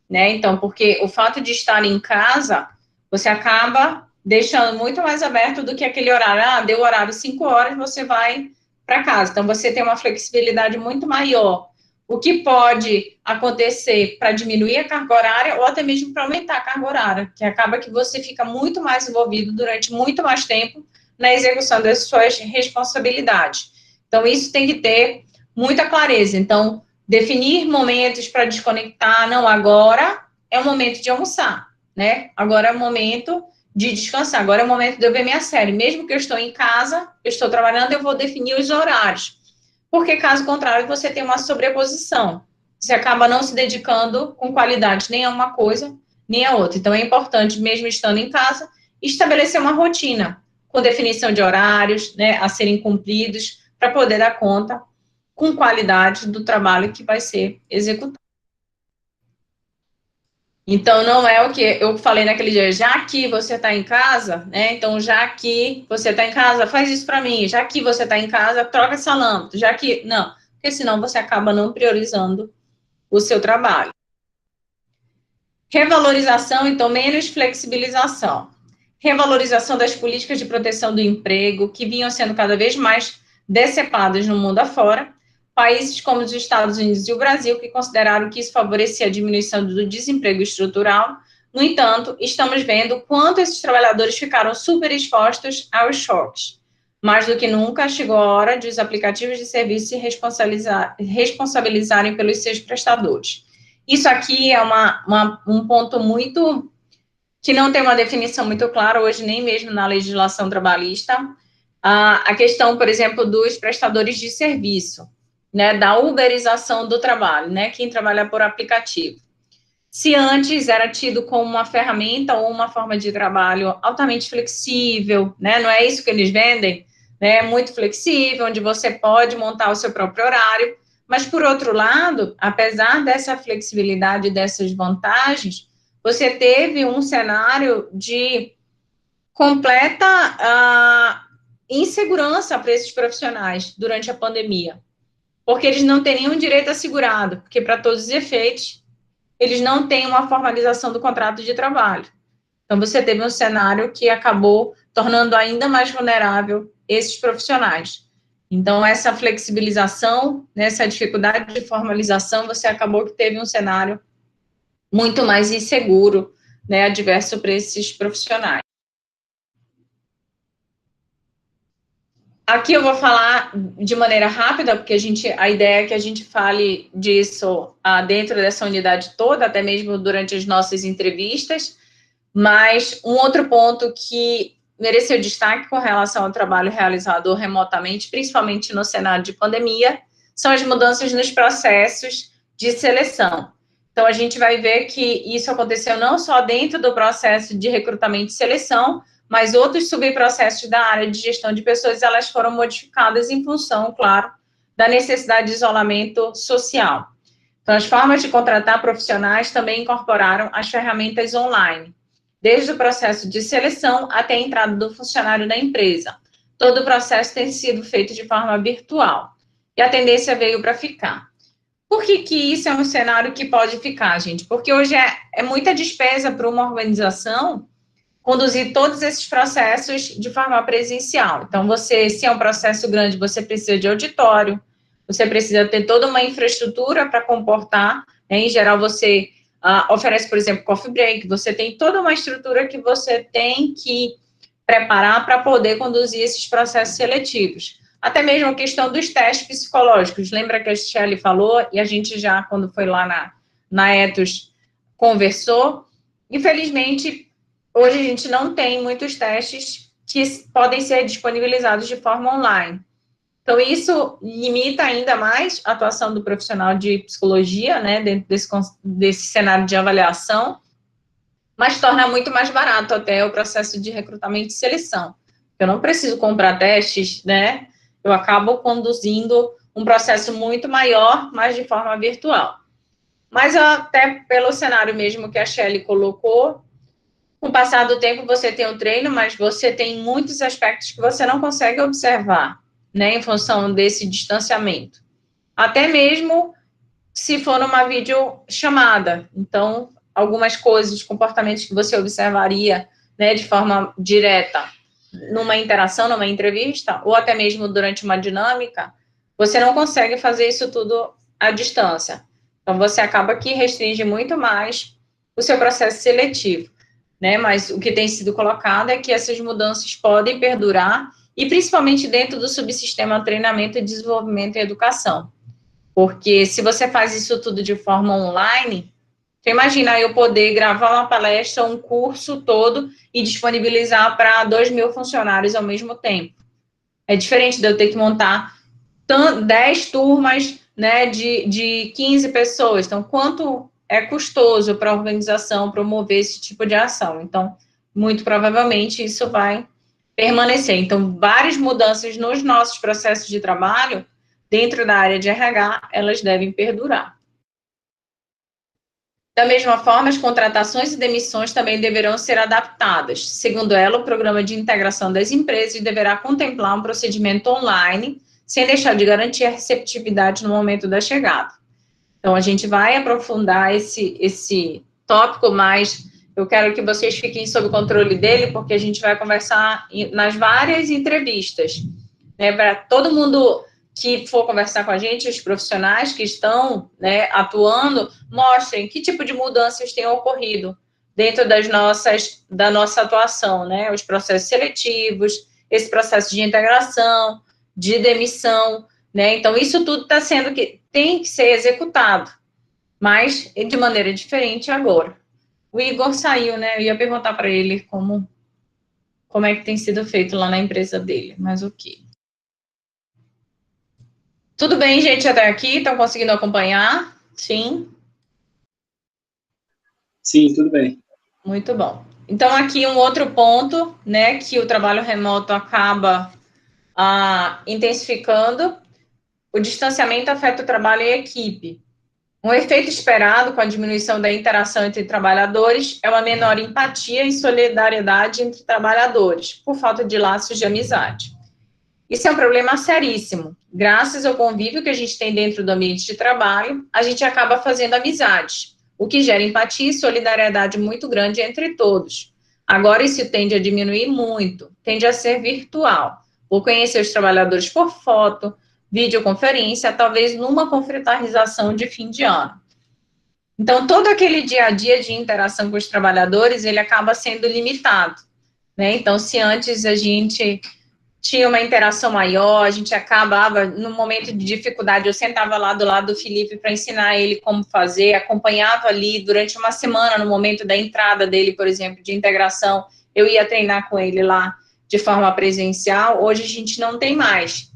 né? Então, porque o fato de estar em casa, você acaba deixando muito mais aberto do que aquele horário. Deu horário 5 horas, você vai para casa. Então, você tem uma flexibilidade muito maior. O que pode acontecer para diminuir a carga horária ou até mesmo para aumentar a carga horária, que acaba que você fica muito mais envolvido durante muito mais tempo na execução das suas responsabilidades. Então, isso tem que ter muita clareza. Então, definir momentos para desconectar, não, agora é o momento de almoçar, né? Agora é o momento de descansar, agora é o momento de eu ver minha série. Mesmo que eu estou em casa, eu estou trabalhando, eu vou definir os horários. Porque, caso contrário, você tem uma sobreposição. Você acaba não se dedicando com qualidade nem a uma coisa, nem a outra. Então, é importante, mesmo estando em casa, estabelecer uma rotina, com definição de horários, né, a serem cumpridos, para poder dar conta com qualidade do trabalho que vai ser executado. Então, não é o que eu falei naquele dia, já que você está em casa, né? Então, já que você está em casa, faz isso para mim. Já que você está em casa, troca essa lâmpada. Já que. Não, porque senão você acaba não priorizando o seu trabalho. Revalorização, então, menos flexibilização. Revalorização das políticas de proteção do emprego, que vinham sendo cada vez mais decepadas no mundo afora. Países como os Estados Unidos e o Brasil, que consideraram que isso favorecia a diminuição do desemprego estrutural. No entanto, estamos vendo quanto esses trabalhadores ficaram super expostos aos choques. Mais do que nunca, chegou a hora de os aplicativos de serviço se responsabilizarem pelos seus prestadores. Isso aqui é um ponto muito que não tem uma definição muito clara hoje, nem mesmo na legislação trabalhista. A questão, por exemplo, dos prestadores de serviço, né, da uberização do trabalho, né, quem trabalha por aplicativo. Se antes era tido como uma ferramenta ou uma forma de trabalho altamente flexível, né, não é isso que eles vendem, né, muito flexível, onde você pode montar o seu próprio horário, mas, por outro lado, apesar dessa flexibilidade e dessas vantagens, você teve um cenário de completa insegurança para esses profissionais durante a pandemia, porque eles não têm nenhum direito assegurado, porque, para todos os efeitos, eles não têm uma formalização do contrato de trabalho. Então, você teve um cenário que acabou tornando ainda mais vulnerável esses profissionais. Então, essa flexibilização, essa dificuldade de formalização, você acabou que teve um cenário muito mais inseguro, né, adverso para esses profissionais. Aqui eu vou falar de maneira rápida, porque a ideia é que a gente fale disso dentro dessa unidade toda, até mesmo durante as nossas entrevistas, mas um outro ponto que mereceu destaque com relação ao trabalho realizado remotamente, principalmente no cenário de pandemia, são as mudanças nos processos de seleção. Então, a gente vai ver que isso aconteceu não só dentro do processo de recrutamento e seleção, mas outros subprocessos da área de gestão de pessoas, elas foram modificadas em função, claro, da necessidade de isolamento social. Então, as formas de contratar profissionais também incorporaram as ferramentas online, desde o processo de seleção até a entrada do funcionário na empresa. Todo o processo tem sido feito de forma virtual, e a tendência veio para ficar. Por que isso é um cenário que pode ficar, gente? Porque hoje é muita despesa para uma organização conduzir todos esses processos de forma presencial. Então, se é um processo grande, você precisa de auditório, você precisa ter toda uma infraestrutura para comportar, né? Em geral, você oferece, por exemplo, coffee break, você tem toda uma estrutura que você tem que preparar para poder conduzir esses processos seletivos. Até mesmo a questão dos testes psicológicos. Lembra que a Shelley falou, e a gente já, quando foi lá na Ethos, conversou. Infelizmente, hoje a gente não tem muitos testes que podem ser disponibilizados de forma online. Então, isso limita ainda mais a atuação do profissional de psicologia, né, dentro desse cenário de avaliação, mas torna muito mais barato até o processo de recrutamento e seleção. Eu não preciso comprar testes, né, eu acabo conduzindo um processo muito maior, mas de forma virtual. Mas até pelo cenário mesmo que a Shelley colocou, com o passar do tempo, você tem o treino, mas você tem muitos aspectos que você não consegue observar, né, em função desse distanciamento. Até mesmo se for numa videochamada. Então, algumas coisas, comportamentos que você observaria, né, de forma direta, numa interação, numa entrevista, ou até mesmo durante uma dinâmica, você não consegue fazer isso tudo à distância. Então, você acaba que restringe muito mais o seu processo seletivo. Né, mas o que tem sido colocado é que essas mudanças podem perdurar, e principalmente dentro do subsistema treinamento, desenvolvimento e educação. Porque se você faz isso tudo de forma online, você imagina eu poder gravar uma palestra, um curso todo e disponibilizar para 2.000 funcionários ao mesmo tempo. É diferente de eu ter que montar 10 turmas, né, de 15 pessoas. Então, quanto é custoso para a organização promover esse tipo de ação? Então, muito provavelmente isso vai permanecer. Então, várias mudanças nos nossos processos de trabalho, dentro da área de RH, elas devem perdurar. Da mesma forma, as contratações e demissões também deverão ser adaptadas. Segundo ela, o programa de integração das empresas deverá contemplar um procedimento online, sem deixar de garantir a receptividade no momento da chegada. Então, a gente vai aprofundar esse tópico, mas eu quero que vocês fiquem sob o controle dele, porque a gente vai conversar nas várias entrevistas, né, para todo mundo que for conversar com a gente, os profissionais que estão, né, atuando, mostrem que tipo de mudanças têm ocorrido dentro da nossa atuação, né, os processos seletivos, esse processo de integração, de demissão, né, então isso tudo está sendo que tem que ser executado, mas de maneira diferente agora. O Igor saiu, né, eu ia perguntar para ele como é que tem sido feito lá na empresa dele, mas ok. Tudo bem, gente, até aqui? Estão conseguindo acompanhar? Sim? Sim, tudo bem. Muito bom. Então, aqui um outro ponto, né, que o trabalho remoto acaba intensificando, o distanciamento afeta o trabalho em equipe. Um efeito esperado com a diminuição da interação entre trabalhadores é uma menor empatia e solidariedade entre trabalhadores, por falta de laços de amizade. Isso é um problema seríssimo. Graças ao convívio que a gente tem dentro do ambiente de trabalho, a gente acaba fazendo amizades, o que gera empatia e solidariedade muito grande entre todos. Agora, isso tende a diminuir muito, tende a ser virtual. Vou conhecer os trabalhadores por foto, videoconferência, talvez numa confraternização de fim de ano. Então, todo aquele dia a dia de interação com os trabalhadores, ele acaba sendo limitado, né? Então, se antes a gente tinha uma interação maior, a gente acabava, no momento de dificuldade, eu sentava lá do lado do Felipe para ensinar ele como fazer, acompanhava ali durante uma semana, no momento da entrada dele, por exemplo, de integração, eu ia treinar com ele lá de forma presencial. Hoje a gente não tem mais,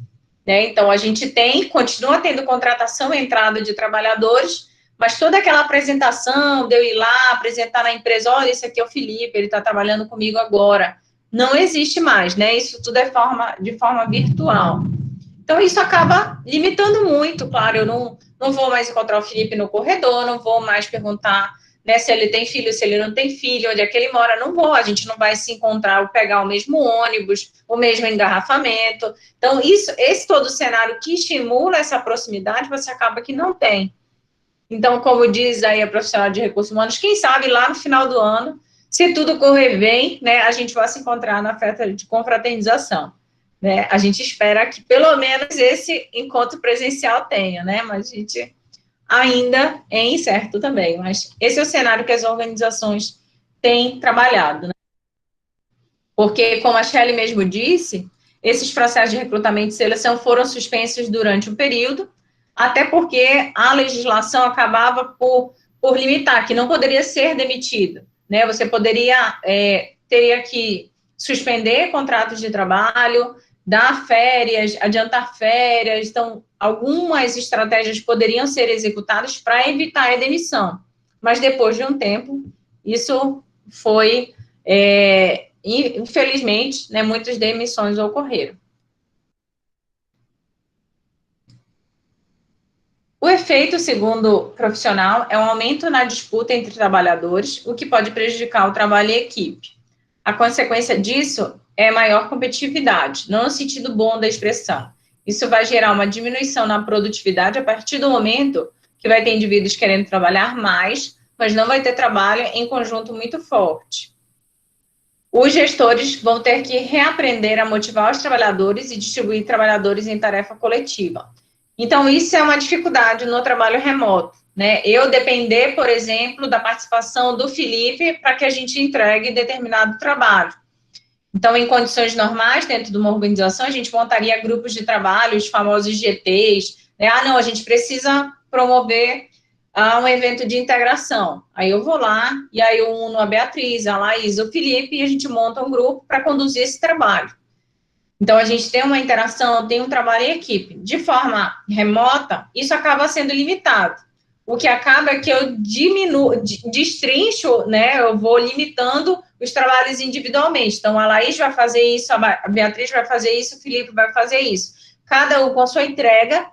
né? Então, a gente continua tendo contratação e entrada de trabalhadores, mas toda aquela apresentação, de eu ir lá, apresentar na empresa, olha, esse aqui é o Felipe, ele está trabalhando comigo agora, não existe mais, né? Isso tudo é de forma virtual. Então, isso acaba limitando muito, claro, eu não vou mais encontrar o Felipe no corredor, não vou mais perguntar, né, se ele tem filho, se ele não tem filho, onde é que ele mora, não vou, a gente não vai se encontrar ou pegar o mesmo ônibus, o mesmo engarrafamento. Então, esse todo cenário que estimula essa proximidade, você acaba que não tem. Então, como diz aí a profissional de recursos humanos, quem sabe lá no final do ano, se tudo correr bem, né, a gente vai se encontrar na festa de confraternização, né? A gente espera que pelo menos esse encontro presencial tenha, né? Mas a gente ainda é incerto também. Mas esse é o cenário que as organizações têm trabalhado, né? Porque, como a Shelley mesmo disse, esses processos de recrutamento e seleção foram suspensos durante um período, até porque a legislação acabava por limitar, que não poderia ser demitido, né? Você teria que suspender contratos de trabalho, dar férias, adiantar férias. Então, algumas estratégias poderiam ser executadas para evitar a demissão. Mas depois de um tempo, isso foi, infelizmente, né, muitas demissões ocorreram. O efeito, segundo o profissional, é um aumento na disputa entre trabalhadores, o que pode prejudicar o trabalho em equipe. A consequência disso é maior competitividade, não no sentido bom da expressão. Isso vai gerar uma diminuição na produtividade a partir do momento que vai ter indivíduos querendo trabalhar mais, mas não vai ter trabalho em conjunto muito forte. Os gestores vão ter que reaprender a motivar os trabalhadores e distribuir trabalhadores em tarefa coletiva. Então, isso é uma dificuldade no trabalho remoto, né? Eu depender, por exemplo, da participação do Felipe para que a gente entregue determinado trabalho. Então, em condições normais, dentro de uma organização, a gente montaria grupos de trabalho, os famosos GTs, né? Não, a gente precisa promover um evento de integração. Aí eu vou lá, e aí eu uno a Beatriz, a Laís, o Felipe, e a gente monta um grupo para conduzir esse trabalho. Então, a gente tem uma interação, tem um trabalho em equipe. De forma remota, isso acaba sendo limitado. O que acaba é que eu destrincho, né, eu vou limitando os trabalhos individualmente. Então, a Laís vai fazer isso, a Beatriz vai fazer isso, o Felipe vai fazer isso. Cada um com a sua entrega,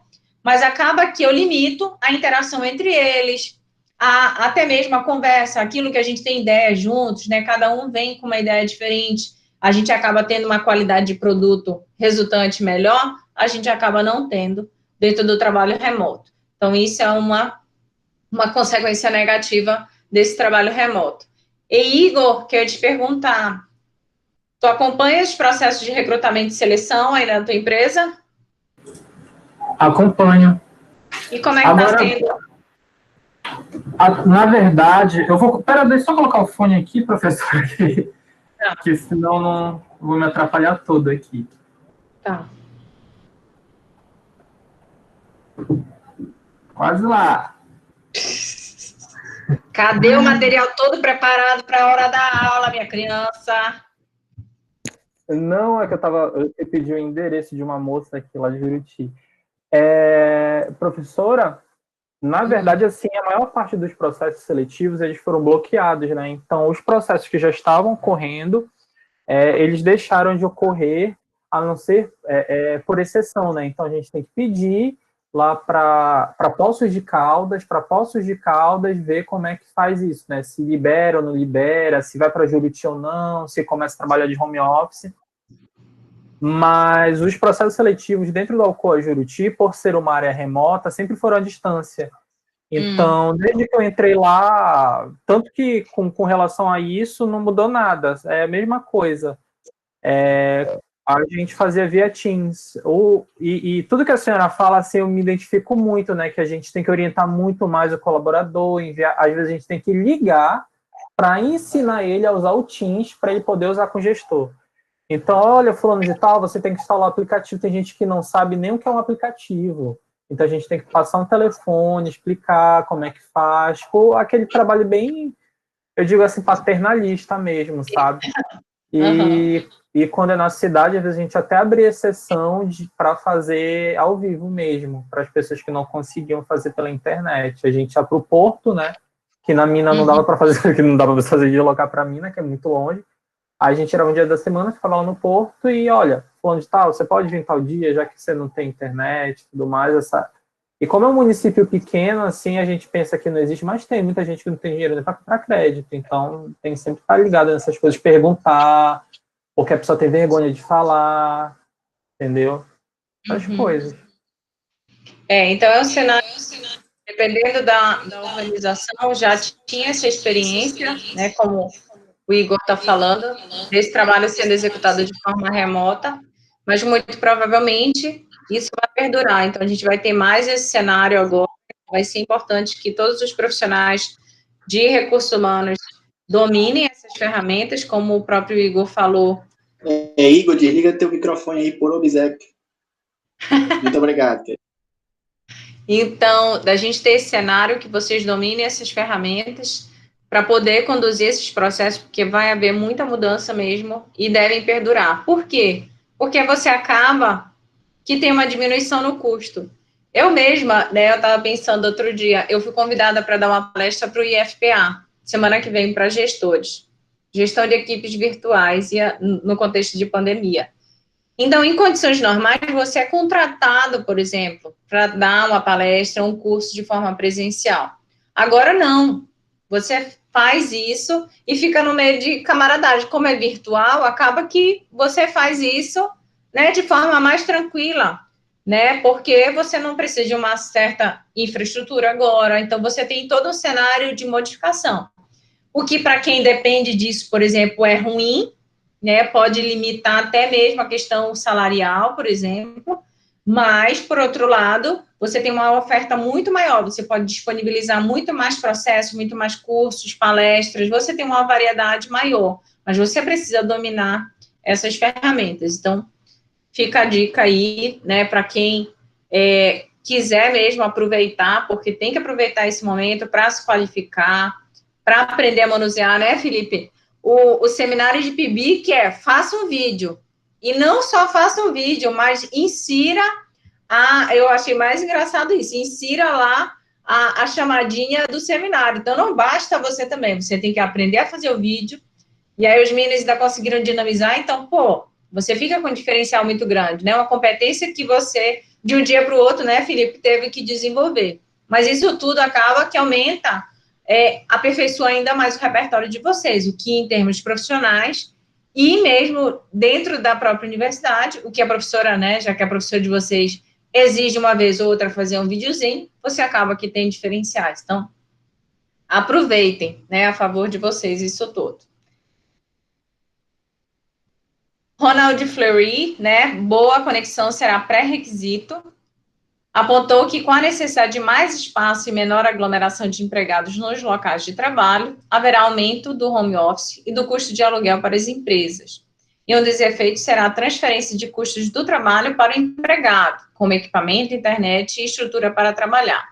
mas acaba que eu limito a interação entre eles, até mesmo a conversa, aquilo que a gente tem ideia juntos, né? Cada um vem com uma ideia diferente, a gente acaba tendo uma qualidade de produto resultante melhor, a gente acaba não tendo dentro do trabalho remoto. Então, isso é uma consequência negativa desse trabalho remoto. E, Igor, quero te perguntar, tu acompanha os processos de recrutamento e seleção aí na tua empresa? Acompanho. E como é que está sendo? Na verdade, eu vou... Pera, deixa eu só colocar o fone aqui, professor, que senão não vou me atrapalhar todo aqui. Tá. Quase lá. Cadê o material todo preparado para a hora da aula, minha criança? Não, é que eu pedi o endereço de uma moça aqui lá de Juruti. Professora, na verdade, assim, a maior parte dos processos seletivos, eles foram bloqueados, né? Então, os processos que já estavam correndo, eles deixaram de ocorrer, a não ser por exceção, né? Então, a gente tem que pedir lá para Poços de Caldas, ver como é que faz isso, né? Se libera ou não libera, se vai para Juruti ou não, se começa a trabalhar de home office. Mas os processos seletivos dentro do Alcoa Juruti, por ser uma área remota, sempre foram à distância. Então, desde que eu entrei lá, tanto que com relação a isso, não mudou nada. É a mesma coisa. A gente fazia via Teams. E tudo que a senhora fala, assim, eu me identifico muito, né? Que a gente tem que orientar muito mais o colaborador, às vezes a gente tem que ligar para ensinar ele a usar o Teams para ele poder usar com o gestor. Então, olha, fulano de tal, você tem que instalar o aplicativo. Tem gente que não sabe nem o que é um aplicativo. Então, a gente tem que passar um telefone, explicar como é que faz. Aquele trabalho bem, eu digo assim, paternalista mesmo, sabe? E quando é na cidade, às vezes a gente até abre exceção para fazer ao vivo mesmo, para as pessoas que não conseguiam fazer pela internet. A gente ia para o Porto, né? Que na mina não dava para fazer, que não dava para fazer de locar para a mina, que é muito longe. Aí a gente tirava um dia da semana, ficava lá no Porto e, olha, fulano de tal, você pode vir tal dia, já que você não tem internet e tudo mais. E como é um município pequeno, assim, a gente pensa que não existe, mas tem muita gente que não tem dinheiro para crédito. Então, tem que sempre estar ligado nessas coisas, perguntar, porque a pessoa tem vergonha de falar, entendeu? As coisas. Então é um cenário, dependendo da organização, já tinha essa experiência, né, como o Igor está falando, desse trabalho sendo executado de forma remota, mas muito provavelmente isso vai perdurar. Então, a gente vai ter mais esse cenário agora. Vai ser importante que todos os profissionais de recursos humanos dominem essas ferramentas, como o próprio Igor falou. Igor, desliga teu microfone aí por obséquio. Muito obrigado. Então, da gente ter esse cenário, que vocês dominem essas ferramentas para poder conduzir esses processos, porque vai haver muita mudança mesmo e devem perdurar. Por quê? Porque você acaba que tem uma diminuição no custo. Eu mesma, né, eu estava pensando outro dia, eu fui convidada para dar uma palestra para o IFPA, semana que vem, para gestores. Gestão de equipes virtuais no contexto de pandemia. Então, em condições normais, você é contratado, por exemplo, para dar uma palestra, um curso de forma presencial. Agora, não. Você faz isso e fica no meio de camaradagem. Como é virtual, acaba que você faz isso, né, de forma mais tranquila, né, porque você não precisa de uma certa infraestrutura agora, então você tem todo um cenário de modificação. O que, para quem depende disso, por exemplo, é ruim, né, pode limitar até mesmo a questão salarial, por exemplo, mas, por outro lado, você tem uma oferta muito maior, você pode disponibilizar muito mais processos, muito mais cursos, palestras, você tem uma variedade maior, mas você precisa dominar essas ferramentas. Então, fica a dica aí, né, para quem quiser mesmo aproveitar, porque tem que aproveitar esse momento para se qualificar, para aprender a manusear, né, Felipe? O seminário de PIBIC faça um vídeo. E não só faça um vídeo, mas insira eu achei mais engraçado isso, insira lá a chamadinha do seminário. Então, não basta você também, você tem que aprender a fazer o vídeo, e aí os meninos ainda conseguiram dinamizar, então, você fica com um diferencial muito grande, né? Uma competência que você, de um dia para o outro, né, Felipe, teve que desenvolver. Mas isso tudo acaba que aumenta aperfeiçoar ainda mais o repertório de vocês, o que em termos profissionais e mesmo dentro da própria universidade, o que a professora, né, já que a professora de vocês exige uma vez ou outra fazer um videozinho, você acaba que tem diferenciais. Então, aproveitem, né, a favor de vocês isso todo. Ronald Fleury, né, boa conexão será pré-requisito, apontou que com a necessidade de mais espaço e menor aglomeração de empregados nos locais de trabalho, haverá aumento do home office e do custo de aluguel para as empresas. E um dos efeitos será a transferência de custos do trabalho para o empregado, como equipamento, internet e estrutura para trabalhar.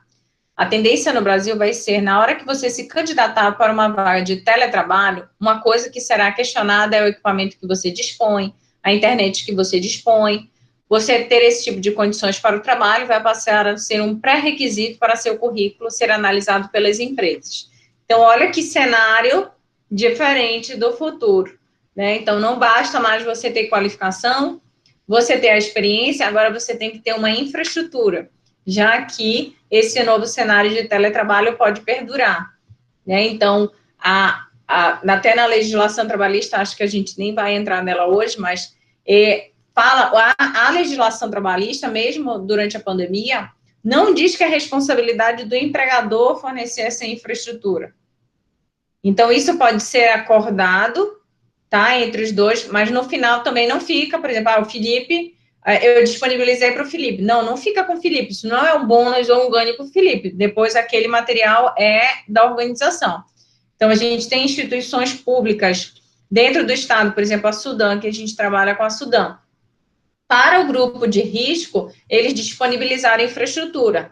A tendência no Brasil vai ser, na hora que você se candidatar para uma vaga de teletrabalho, uma coisa que será questionada é o equipamento que você dispõe, a internet que você dispõe. Você ter esse tipo de condições para o trabalho vai passar a ser um pré-requisito para seu currículo ser analisado pelas empresas. Então, olha que cenário diferente do futuro, né? Então, não basta mais você ter qualificação, você ter a experiência, agora você tem que ter uma infraestrutura, já que esse novo cenário de teletrabalho pode perdurar, né? Então, até na legislação trabalhista, acho que a gente nem vai entrar nela hoje, mas a legislação trabalhista, mesmo durante a pandemia, não diz que é responsabilidade do empregador fornecer essa infraestrutura. Então, isso pode ser acordado, tá, entre os dois, mas no final também não fica, por exemplo, o Felipe, eu disponibilizei para o Felipe. Não fica com o Felipe, isso não é um bônus ou um ganho para o Felipe. Depois, aquele material é da organização. Então, a gente tem instituições públicas dentro do Estado, por exemplo, a Sudam, que a gente trabalha com a Sudam. Para o grupo de risco, eles disponibilizaram infraestrutura.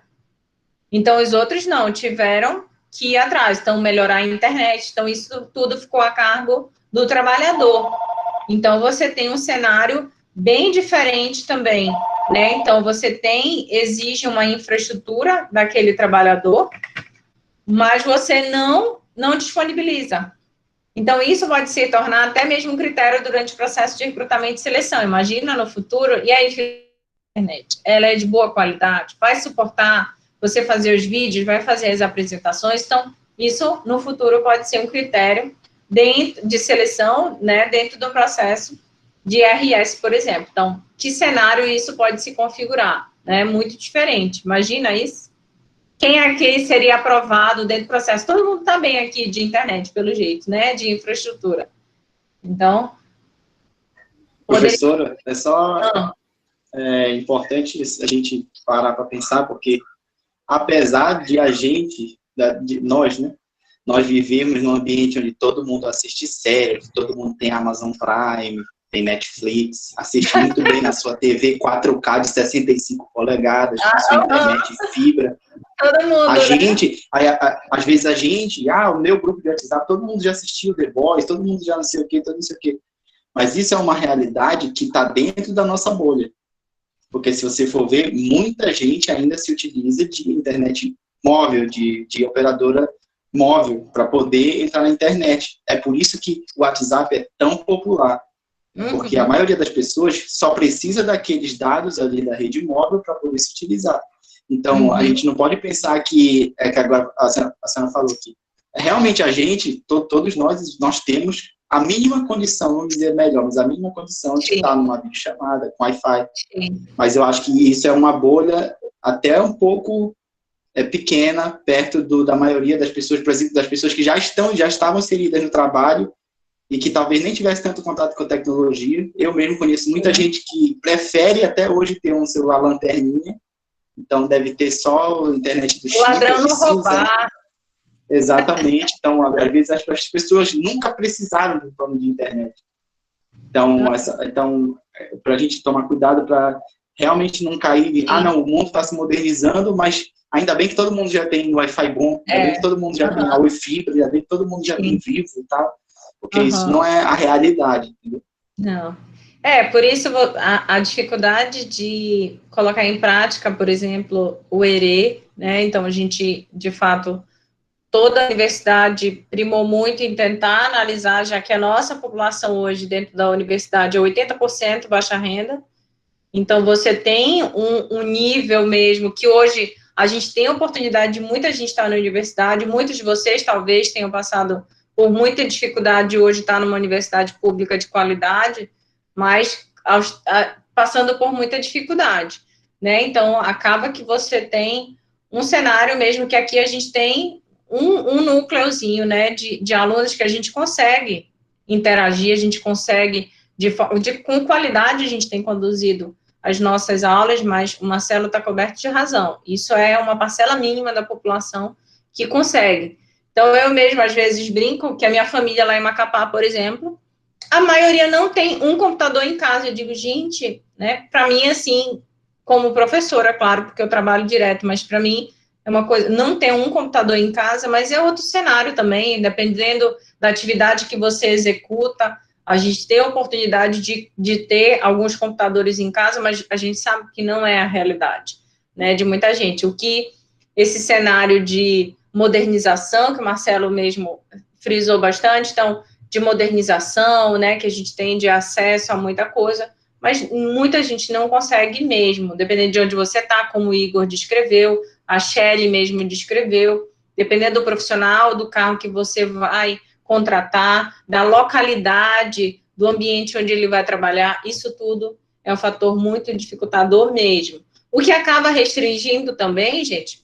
Então, os outros não, tiveram que ir atrás. Então, melhorar a internet. Então, isso tudo ficou a cargo do trabalhador. Então, você tem um cenário bem diferente também, né? Então, você exige uma infraestrutura daquele trabalhador, mas você não disponibiliza. Então, isso pode se tornar até mesmo um critério durante o processo de recrutamento e seleção. Imagina no futuro, e aí, a internet, ela é de boa qualidade, vai suportar você fazer os vídeos, vai fazer as apresentações. Então, isso no futuro pode ser um critério de seleção, né, dentro do processo de RS, por exemplo. Então, que cenário isso pode se configurar? Né? Muito diferente. Imagina isso. Quem aqui seria aprovado dentro do processo? Todo mundo está bem aqui de internet, pelo jeito, né? De infraestrutura. Então... Professora, é só importante a gente parar para pensar, porque apesar de nós, né? Nós vivemos num ambiente onde todo mundo assiste séries, todo mundo tem Amazon Prime, tem Netflix, assiste muito bem na sua TV 4K de 65 polegadas, com sua internet fibra. Todo mundo, às vezes o meu grupo de WhatsApp, todo mundo já assistiu The Boys, todo mundo já não sei o quê, todo não sei o quê. Mas isso é uma realidade que está dentro da nossa bolha. Porque se você for ver, muita gente ainda se utiliza de internet móvel, de operadora móvel, para poder entrar na internet. É por isso que o WhatsApp é tão popular. Porque a maioria das pessoas só precisa daqueles dados ali da rede móvel para poder se utilizar. Então, a gente não pode pensar que agora a senhora falou que realmente a gente, todos nós temos a mínima condição, vamos dizer melhor, mas a mínima condição de estar numa videochamada, com Wi-Fi. Mas eu acho que isso é uma bolha até um pouco pequena, perto da maioria das pessoas, por exemplo, das pessoas que já estavam inseridas no trabalho e que talvez nem tivesse tanto contato com a tecnologia. Eu mesmo conheço muita gente que prefere até hoje ter um celular lanterninha, então deve ter só a internet do chip. O ladrão não roubar. Exatamente. Então, às vezes, as pessoas nunca precisaram de um plano de internet. Então, para a gente tomar cuidado para realmente não cair o mundo está se modernizando, mas ainda bem que todo mundo já tem Wi-Fi bom, ainda bem que todo mundo já tem a Oi Fibra, ainda bem que todo mundo já tem Vivo e tal, porque isso não é a realidade, entendeu? Não. Por isso a dificuldade de colocar em prática, por exemplo, o ERE, né? Então, a gente, de fato, toda a universidade primou muito em tentar analisar, já que a nossa população hoje dentro da universidade é 80% baixa renda. Então, você tem um nível mesmo que hoje a gente tem a oportunidade de muita gente estar na universidade, muitos de vocês talvez tenham passado por muita dificuldade de hoje estar numa universidade pública de qualidade, mas passando por muita dificuldade, né? Então, acaba que você tem um cenário mesmo que aqui a gente tem um núcleozinho, né, de alunos que a gente consegue interagir, a gente consegue, com qualidade a gente tem conduzido as nossas aulas, mas o Marcelo está coberto de razão. Isso é uma parcela mínima da população que consegue. Então, eu mesmo, às vezes, brinco que a minha família lá em Macapá, por exemplo, a maioria não tem um computador em casa. Eu digo, gente, né, para mim, assim, como professora, claro, porque eu trabalho direto, mas para mim é uma coisa, não ter um computador em casa, mas é outro cenário também, dependendo da atividade que você executa, a gente tem a oportunidade de ter alguns computadores em casa, mas a gente sabe que não é a realidade, né, de muita gente. O que esse cenário de modernização, que o Marcelo mesmo frisou bastante, então, de modernização, né, que a gente tem de acesso a muita coisa, mas muita gente não consegue mesmo, dependendo de onde você está, como o Igor descreveu, a Shelly mesmo descreveu, dependendo do profissional, do carro que você vai contratar, da localidade, do ambiente onde ele vai trabalhar, isso tudo é um fator muito dificultador mesmo. O que acaba restringindo também, gente,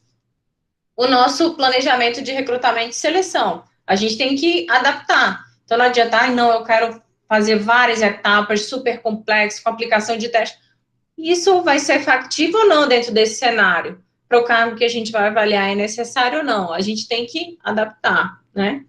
o nosso planejamento de recrutamento e seleção. A gente tem que adaptar. Então, não adianta, não, eu quero fazer várias etapas super complexas, com aplicação de teste. Isso vai ser factível ou não dentro desse cenário? Para o cargo que a gente vai avaliar, é necessário ou não? A gente tem que adaptar, né?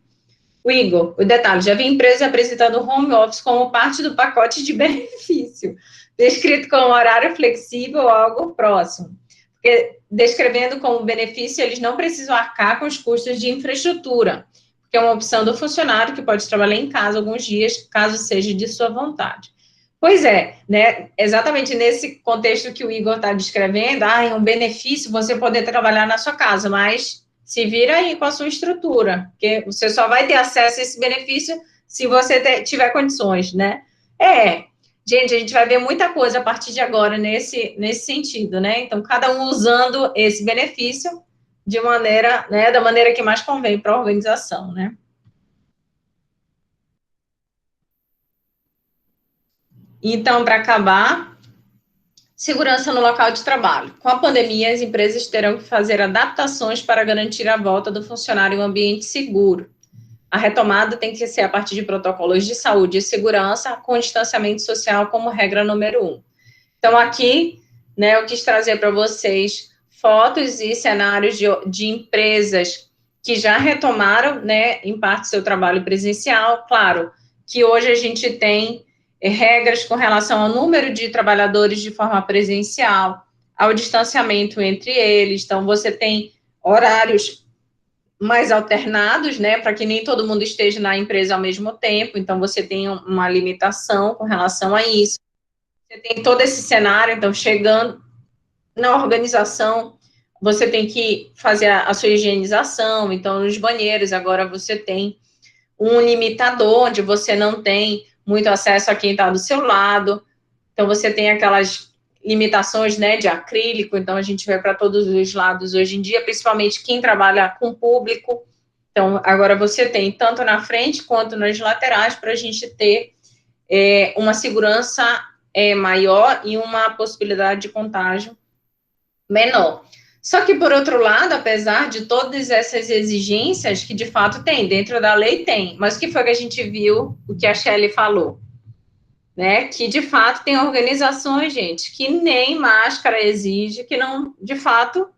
O Igor, o detalhe, já vi empresa apresentando home office como parte do pacote de benefício, descrito como horário flexível ou algo próximo. Porque, descrevendo como benefício, eles não precisam arcar com os custos de infraestrutura, porque é uma opção do funcionário que pode trabalhar em casa alguns dias, caso seja de sua vontade. Pois é, né, exatamente nesse contexto que o Igor está descrevendo, é um benefício você poder trabalhar na sua casa, mas se vira aí com a sua estrutura, porque você só vai ter acesso a esse benefício se você tiver condições, né? Gente, a gente vai ver muita coisa a partir de agora nesse sentido, né? Então, cada um usando esse benefício de maneira, né, da maneira que mais convém para a organização, né? Então, para acabar, segurança no local de trabalho. Com a pandemia, as empresas terão que fazer adaptações para garantir a volta do funcionário em um ambiente seguro. A retomada tem que ser a partir de protocolos de saúde e segurança, com distanciamento social como regra número 1. Então, aqui, né, eu quis trazer para vocês fotos e cenários de empresas que já retomaram, né, em parte, seu trabalho presencial. Claro que hoje a gente tem regras com relação ao número de trabalhadores de forma presencial, ao distanciamento entre eles. Então, você tem horários mais alternados, né, para que nem todo mundo esteja na empresa ao mesmo tempo. Então, você tem uma limitação com relação a isso. Você tem todo esse cenário, então, chegando na organização, você tem que fazer a sua higienização. Então, nos banheiros, agora você tem um limitador, onde você não tem muito acesso a quem está do seu lado. Então, você tem aquelas limitações, né, de acrílico. Então, a gente vai para todos os lados hoje em dia, principalmente quem trabalha com público. Então, agora você tem tanto na frente quanto nas laterais para a gente ter uma segurança maior e uma possibilidade de contágio menor. Só que, por outro lado, apesar de todas essas exigências, que de fato tem, dentro da lei tem, mas o que foi que a gente viu, o que a Shelly falou? Né? Que, de fato, tem organizações, gente, que nem máscara exige, que não, de fato,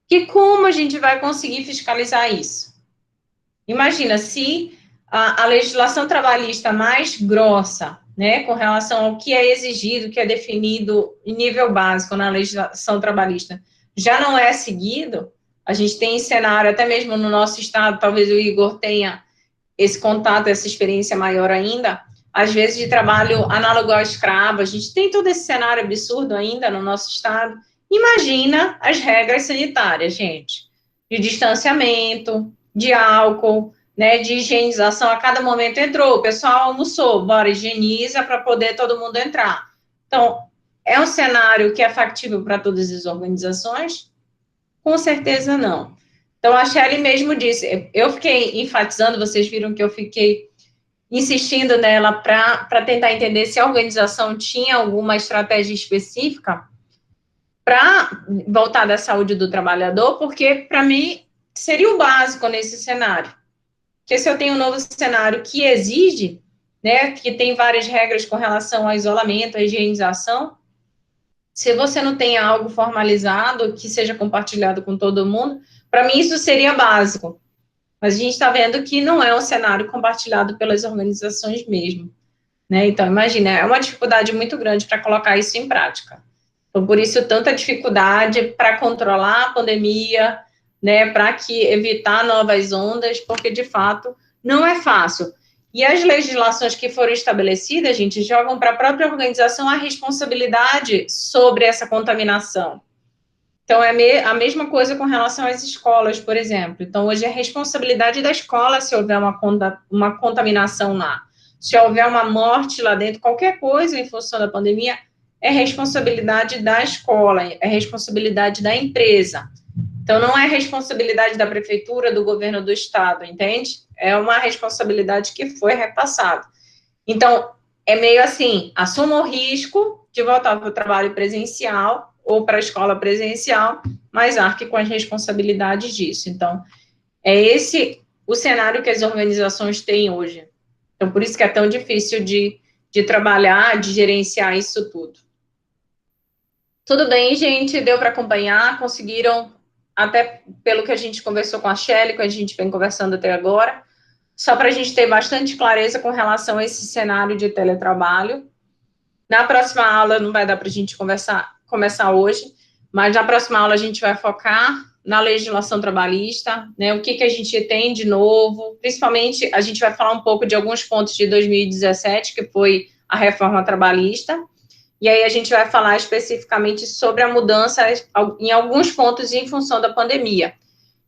que como a gente vai conseguir fiscalizar isso? Imagina, se a legislação trabalhista mais grossa, né, com relação ao que é exigido, que é definido em nível básico na legislação trabalhista, já não é seguido, a gente tem cenário, até mesmo no nosso estado, talvez o Igor tenha esse contato, essa experiência maior ainda, às vezes de trabalho análogo ao escravo, a gente tem todo esse cenário absurdo ainda no nosso estado. Imagina as regras sanitárias, gente, de distanciamento, de álcool, né, de higienização, a cada momento entrou, o pessoal almoçou, bora, higieniza para poder todo mundo entrar. Então, é um cenário que é factível para todas as organizações? Com certeza não. Então, a Shelley mesmo disse, eu fiquei enfatizando, vocês viram que eu fiquei insistindo nela para tentar entender se a organização tinha alguma estratégia específica para voltar da saúde do trabalhador, porque, para mim, seria o básico nesse cenário. Porque se eu tenho um novo cenário que exige, né, que tem várias regras com relação ao isolamento, à higienização, se você não tem algo formalizado, que seja compartilhado com todo mundo, para mim isso seria básico. Mas a gente está vendo que não é um cenário compartilhado pelas organizações mesmo, né? Então, imagina, é uma dificuldade muito grande para colocar isso em prática. Então, por isso, tanta dificuldade para controlar a pandemia, né, para evitar novas ondas, porque, de fato, não é fácil. E as legislações que foram estabelecidas, gente, jogam para a própria organização a responsabilidade sobre essa contaminação. Então, é a mesma coisa com relação às escolas, por exemplo. Então, hoje é responsabilidade da escola se houver uma contaminação lá. Se houver uma morte lá dentro, qualquer coisa em função da pandemia, é responsabilidade da escola, é responsabilidade da empresa. Então, não é responsabilidade da prefeitura, do governo do estado, entende? É uma responsabilidade que foi repassada. Então, é meio assim, assuma o risco de voltar para o trabalho presencial ou para a escola presencial, mas arque com as responsabilidades disso. Então, é esse o cenário que as organizações têm hoje. Então, por isso que é tão difícil de trabalhar, de gerenciar isso tudo. Tudo bem, gente? Deu para acompanhar? Conseguiram, até pelo que a gente conversou com a Shelley, que a gente vem conversando até agora, só para a gente ter bastante clareza com relação a esse cenário de teletrabalho. Na próxima aula, não vai dar para a gente começar hoje, mas na próxima aula a gente vai focar na legislação trabalhista, né, o que a gente tem de novo, principalmente a gente vai falar um pouco de alguns pontos de 2017, que foi a reforma trabalhista, e aí a gente vai falar especificamente sobre a mudança em alguns pontos em função da pandemia.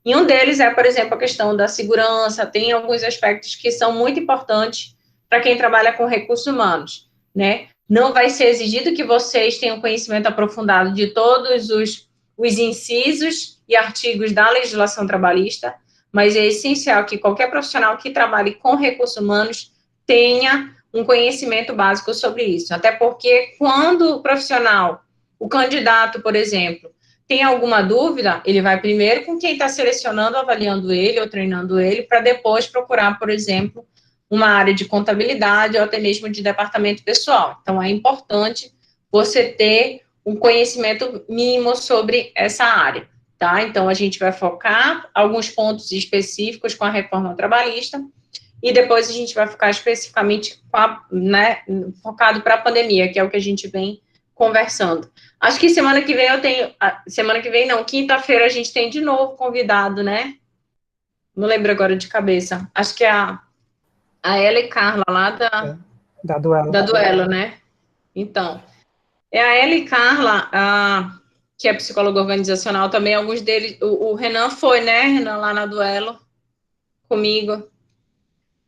E um deles é, por exemplo, a questão da segurança, tem alguns aspectos que são muito importantes para quem trabalha com recursos humanos, né? Não vai ser exigido que vocês tenham conhecimento aprofundado de todos os incisos e artigos da legislação trabalhista, mas é essencial que qualquer profissional que trabalhe com recursos humanos tenha um conhecimento básico sobre isso. Até porque quando o profissional, o candidato, por exemplo, tem alguma dúvida, ele vai primeiro com quem está selecionando, avaliando ele ou treinando ele, para depois procurar, por exemplo, uma área de contabilidade ou até mesmo de departamento pessoal. Então, é importante você ter um conhecimento mínimo sobre essa área, tá? Então, a gente vai focar alguns pontos específicos com a reforma trabalhista e depois a gente vai ficar especificamente focado para a pandemia, que é o que a gente vem conversando. Acho que semana que vem quinta-feira a gente tem de novo convidado, né? Não lembro agora de cabeça. Acho que é a Ela e Carla, lá da Duelo. Da Duelo, né? Então, é a Ela e Carla, que é psicóloga organizacional também, alguns deles, o Renan foi, né, Renan, lá na Duelo, comigo.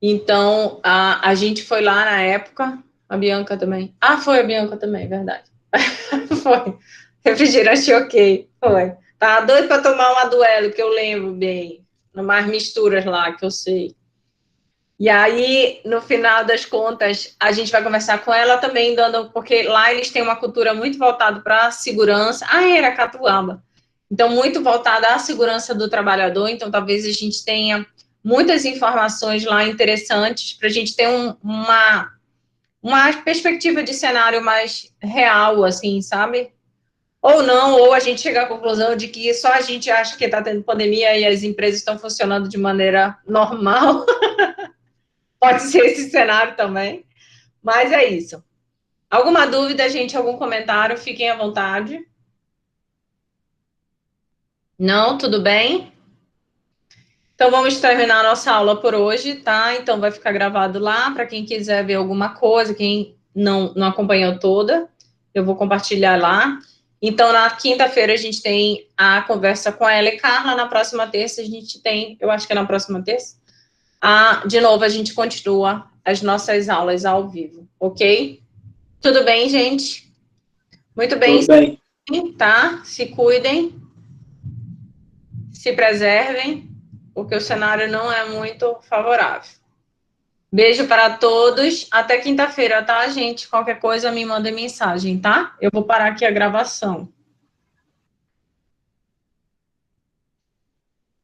Então, a gente foi lá na época, a Bianca também. Foi a Bianca também, verdade. Foi. Refrigerante ok, foi. Tava doido para tomar uma Duelo, que eu lembro bem. Umas misturas lá, que eu sei. E aí, no final das contas, a gente vai conversar com ela também, porque lá eles têm uma cultura muito voltada para a segurança. Era Catuaba. Então, muito voltada à segurança do trabalhador. Então, talvez a gente tenha muitas informações lá interessantes para a gente ter uma perspectiva de cenário mais real, assim, sabe? Ou não, ou a gente chega à conclusão de que só a gente acha que está tendo pandemia e as empresas estão funcionando de maneira normal. Pode ser esse cenário também, mas é isso. Alguma dúvida, gente? Algum comentário? Fiquem à vontade. Não? Tudo bem? Então, vamos terminar a nossa aula por hoje, tá? Então, vai ficar gravado lá, para quem quiser ver alguma coisa, quem não acompanhou toda, eu vou compartilhar lá. Então, na quinta-feira, a gente tem a conversa com a Ela e Carla, na próxima terça a gente tem, eu acho que é na próxima terça, de novo, a gente continua as nossas aulas ao vivo, ok? Tudo bem, gente? Muito bem. Tudo bem. Tá? Se cuidem. se preservem, porque o cenário não é muito favorável. Beijo para todos. Até quinta-feira, tá, gente? Qualquer coisa me manda mensagem, tá? Eu vou parar aqui a gravação.